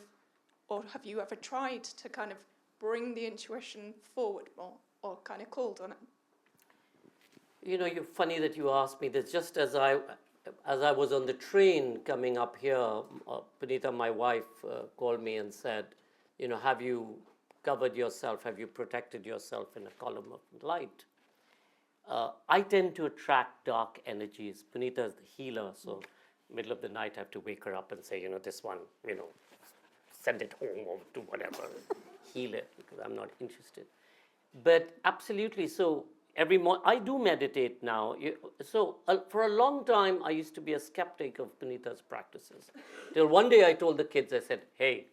or have you ever tried to kind of bring the intuition forward more, or kind of called on it? You're funny that you asked me this. Just as I was on the train coming up here, Punita, my wife, called me and said, have you covered yourself, have you protected yourself in a column of light? I tend to attract dark energies. Punita is the healer, so middle of the night I have to wake her up and say, this one, send it home or do whatever, heal it, because I'm not interested. But absolutely, so every morning, I do meditate now. For a long time, I used to be a skeptic of Punita's practices. Till one day I told the kids, I said, hey,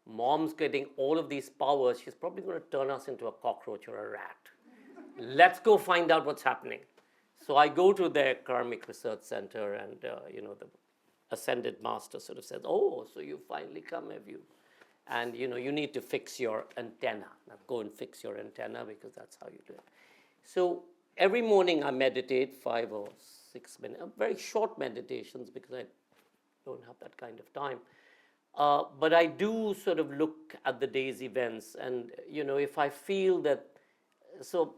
Mom's getting all of these powers, she's probably going to turn us into a cockroach or a rat. Let's go find out what's happening. So I go to their karmic research center and, the ascended master sort of says, oh, so you finally come, have you? And, you need to fix your antenna. Now go and fix your antenna because that's how you do it. So every morning I meditate 5 or 6 minutes, very short meditations because I don't have that kind of time. But I do sort of look at the day's events and, if I feel that, so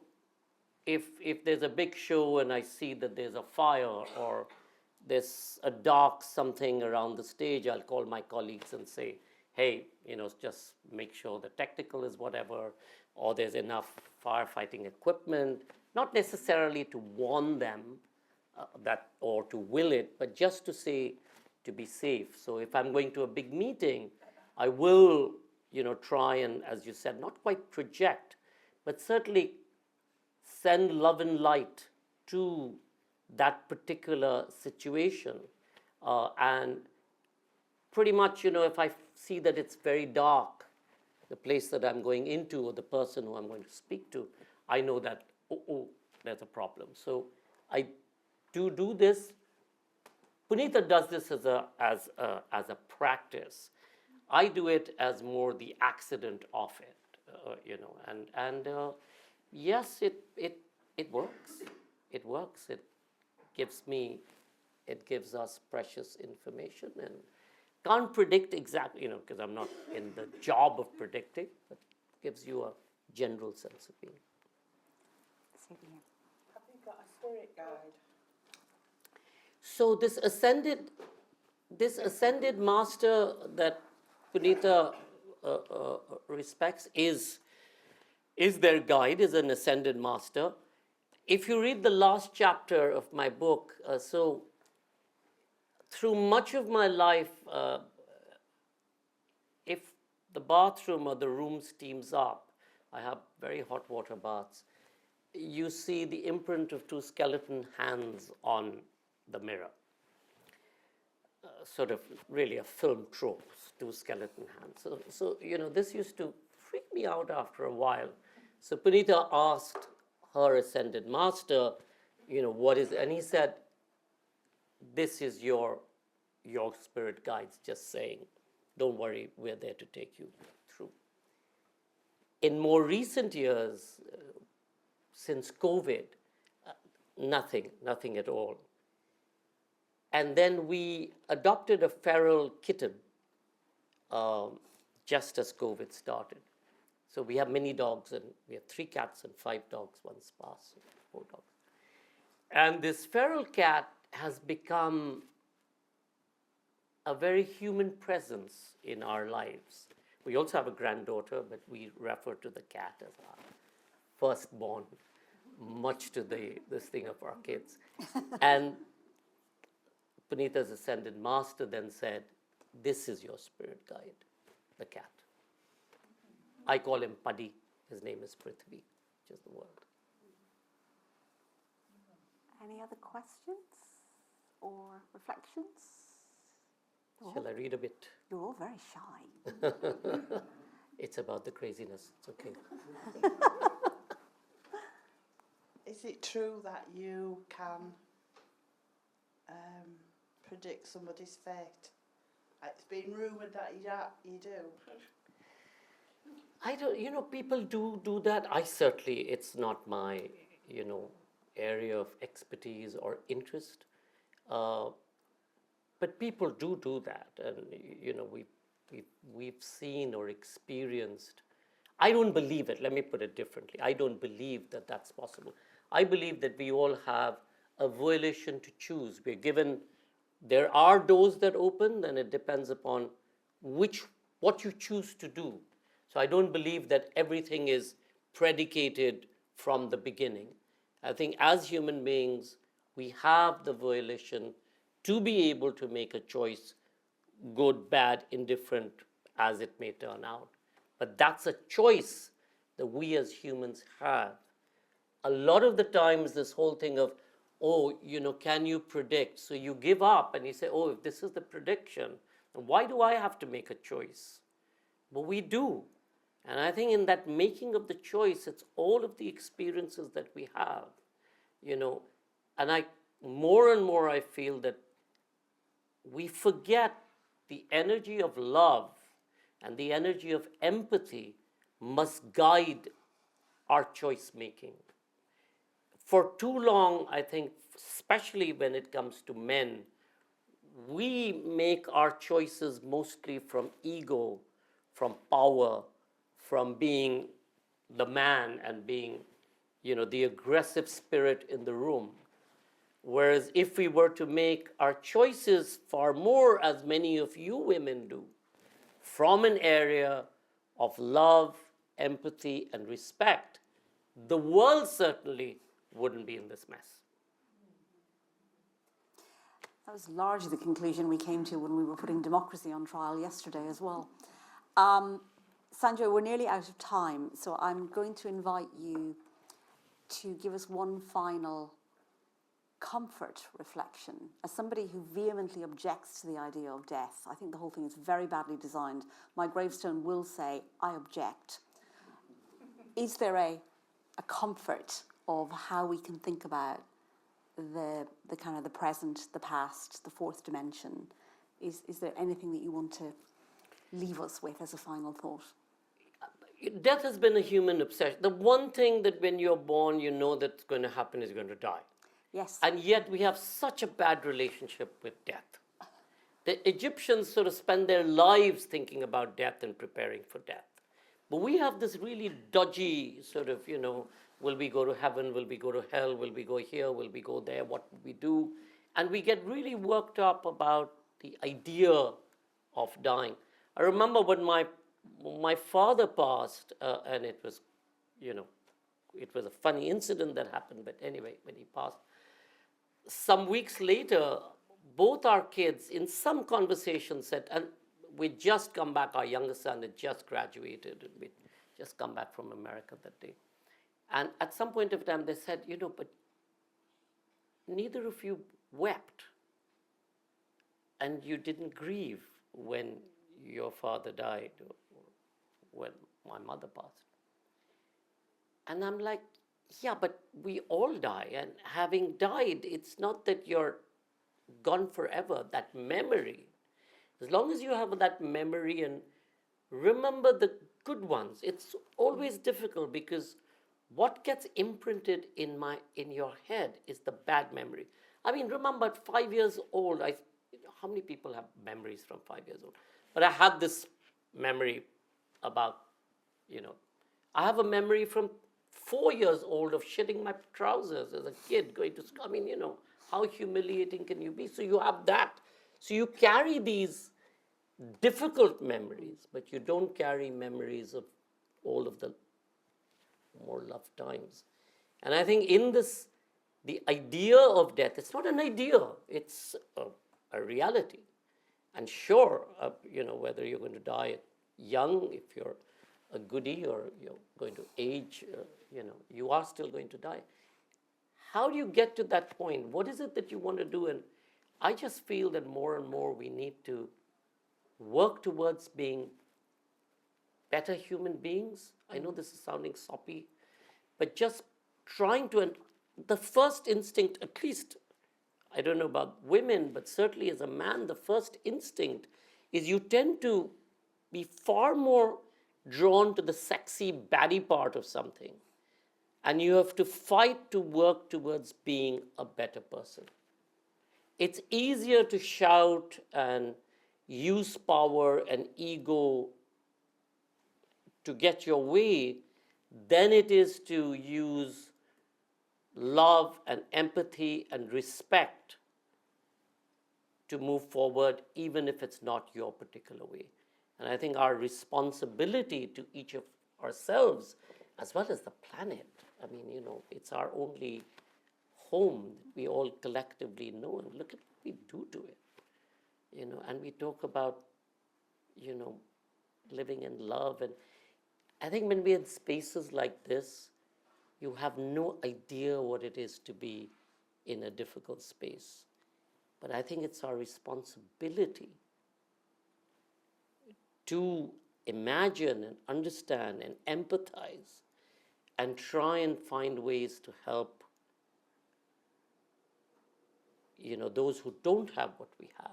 if there's a big show and I see that there's a fire or there's a dark something around the stage, I'll call my colleagues and say, hey, just make sure the technical is whatever, or there's enough firefighting equipment, not necessarily to warn them that or to will it, but just to say to be safe. So if I'm going to a big meeting, I will, try and, as you said, not quite project, but certainly send love and light to that particular situation. And pretty much, if I see that it's very dark, the place that I'm going into or the person who I'm going to speak to, I know that, there's a problem. So I do this. Punita does this as a practice. I do it as more the accident of it, and yes, it works. It works. It gives us precious information, and can't predict exactly, because I'm not in the job of predicting, but gives you a general sense of being. Have you got a spirit guide? So this ascended master that Punita respects is their guide, is an ascended master. If you read the last chapter of my book, so through much of my life, if the bathroom or the room steams up, I have very hot water baths, you see the imprint of two skeleton hands on the mirror. Sort of really a film trope, two skeleton hands. So this used to freak me out after a while. So Punita asked her ascended master, what is, and he said, this is your spirit guides just saying, don't worry, we're there to take you through. In more recent years, since COVID, nothing at all. And then we adopted a feral kitten just as COVID started. So we have many dogs, and we have 3 cats and 5 dogs, 1 sparse, 4 dogs. And this feral cat has become a very human presence in our lives. We also have a granddaughter, but we refer to the cat as our firstborn, much to this thing of our kids. And Punita's ascended master then said, this is your spirit guide, the cat. I call him Paddy. His name is Prithvi, which is the word. Any other questions or reflections? Shall I read a bit? You're all very shy. It's about the craziness. It's okay. Is it true that you can predict somebody's fate? It's been rumoured that you do. I don't, people do that. It's not my, area of expertise or interest. But people do that. And, we've seen or experienced. I don't believe it. Let me put it differently. I don't believe that that's possible. I believe that we all have a volition to choose. We're given, there are doors that open, and it depends upon what you choose to do. So I don't believe that everything is predicated from the beginning. I think as human beings, we have the volition to be able to make a choice, good, bad, indifferent, as it may turn out. But that's a choice that we as humans have. A lot of the times, this whole thing of, can you predict? So you give up and you say, if this is the prediction, why do I have to make a choice? But we do. And I think in that making of the choice, it's all of the experiences that we have, and more and more I feel that we forget the energy of love and the energy of empathy must guide our choice making. For too long, I think, especially when it comes to men, we make our choices mostly from ego, from power, from being the man and being, the aggressive spirit in the room. Whereas if we were to make our choices far more, as many of you women do, from an area of love, empathy, and respect, the world certainly wouldn't be in this mess. That was largely the conclusion we came to when we were putting democracy on trial yesterday as well. Sanjoy, we're nearly out of time, so I'm going to invite you to give us one final comfort reflection. As somebody who vehemently objects to the idea of death, I think the whole thing is very badly designed. My gravestone will say, I object. Is there a comfort of how we can think about the kind of the present, the past, the fourth dimension? Is there anything that you want to leave us with as a final thought? Death has been a human obsession. The one thing that when you're born, you know that's going to happen is you're going to die. Yes. And yet we have such a bad relationship with death. The Egyptians sort of spend their lives thinking about death and preparing for death. But we have this really dodgy sort of, will we go to heaven? Will we go to hell? Will we go here? Will we go there? What will we do? And we get really worked up about the idea of dying. I remember when my father passed, and it was, it was a funny incident that happened, but anyway, when he passed, some weeks later, both our kids in some conversation said, and we'd just come back, our youngest son had just graduated, and we'd just come back from America that day. And at some point of time, they said, but neither of you wept, and you didn't grieve when your father died, or when my mother passed. And I'm like, yeah, but we all die. And having died, it's not that you're gone forever. That memory, as long as you have that memory and remember the good ones, it's always difficult because what gets imprinted in your head is the bad memory. I mean, remember at 5 years old, how many people have memories from 5 years old? But I had this memory about, I have a memory from 4 years old of shitting my trousers as a kid going to school. I mean, how humiliating can you be? So you have that. So you carry these difficult memories, but you don't carry memories of all of the more loved times. And I think in this, the idea of death, it's not an idea, it's a reality. And sure, whether you're going to die young, if you're a goodie, or you're going to age, you are still going to die. How do you get to that point? What is it that you want to do? And I just feel that more and more we need to work towards being better human beings. I know this is sounding soppy, but just trying to, and the first instinct, at least, I don't know about women, but certainly as a man, the first instinct is you tend to be far more drawn to the sexy, baddie part of something. And you have to fight to work towards being a better person. It's easier to shout and use power and ego to get your way than it is to use love and empathy and respect to move forward, even if it's not your particular way. And I think our responsibility to each of ourselves, as well as the planet, I mean, it's our only home that we all collectively know, and look at what we do to it. And we talk about, living in love. And I think when we're in spaces like this, you have no idea what it is to be in a difficult space. But I think it's our responsibility to imagine and understand and empathize and try and find ways to help, those who don't have what we have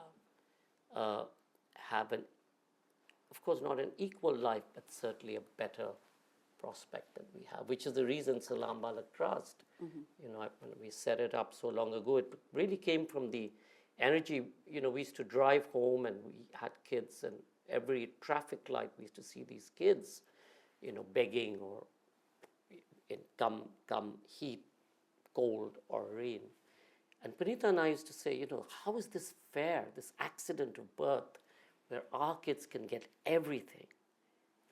of course, not an equal life, but certainly a better prospect that we have, which is the reason Salam Balak Trust, when we set it up so long ago, it really came from the energy. We used to drive home and we had kids, and every traffic light we used to see these kids, begging or come heat, cold or rain. And Punita and I used to say, how is this fair, this accident of birth, where our kids can get everything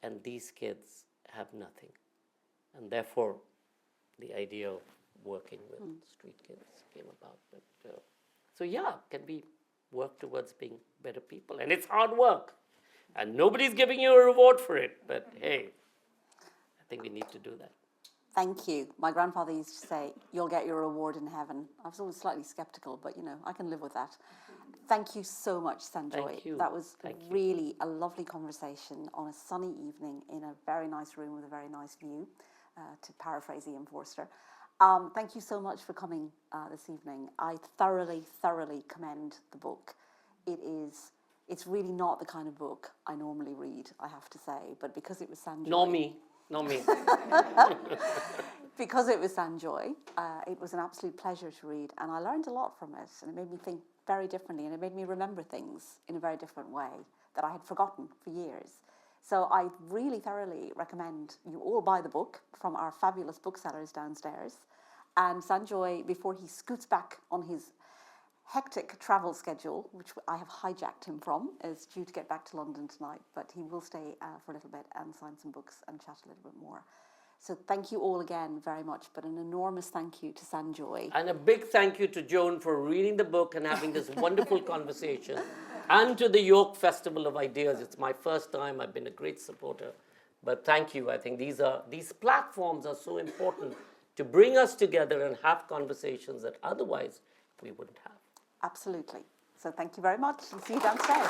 and these kids have nothing? And therefore, the idea of working with street kids came about. But can we work towards being better people? And it's hard work. And nobody's giving you a reward for it. But hey, I think we need to do that. Thank you. My grandfather used to say, you'll get your reward in heaven. I was always slightly skeptical, but I can live with that. Thank you so much, Sanjoy. Thank you. That was Thank you. really a lovely conversation on a sunny evening in a very nice room with a very nice view, to paraphrase Ian Forster. Thank you so much for coming this evening. I thoroughly, thoroughly commend the book. It's really not the kind of book I normally read, I have to say, but because it was Sanjoy... Nor me. Because it was Sanjoy, it was an absolute pleasure to read, and I learned a lot from it, and it made me think very differently, and it made me remember things in a very different way that I had forgotten for years. So I really thoroughly recommend you all buy the book from our fabulous booksellers downstairs. And Sanjoy, before he scoots back on his hectic travel schedule, which I have hijacked him from, is due to get back to London tonight, but he will stay for a little bit and sign some books and chat a little bit more. So thank you all again very much, but an enormous thank you to Sanjoy. And a big thank you to Joan for reading the book and having this wonderful conversation, and to the York Festival of Ideas. It's my first time. I've been a great supporter. But thank you. I think these platforms are so important to bring us together and have conversations that otherwise we wouldn't have. Absolutely. So thank you very much, and see you downstairs.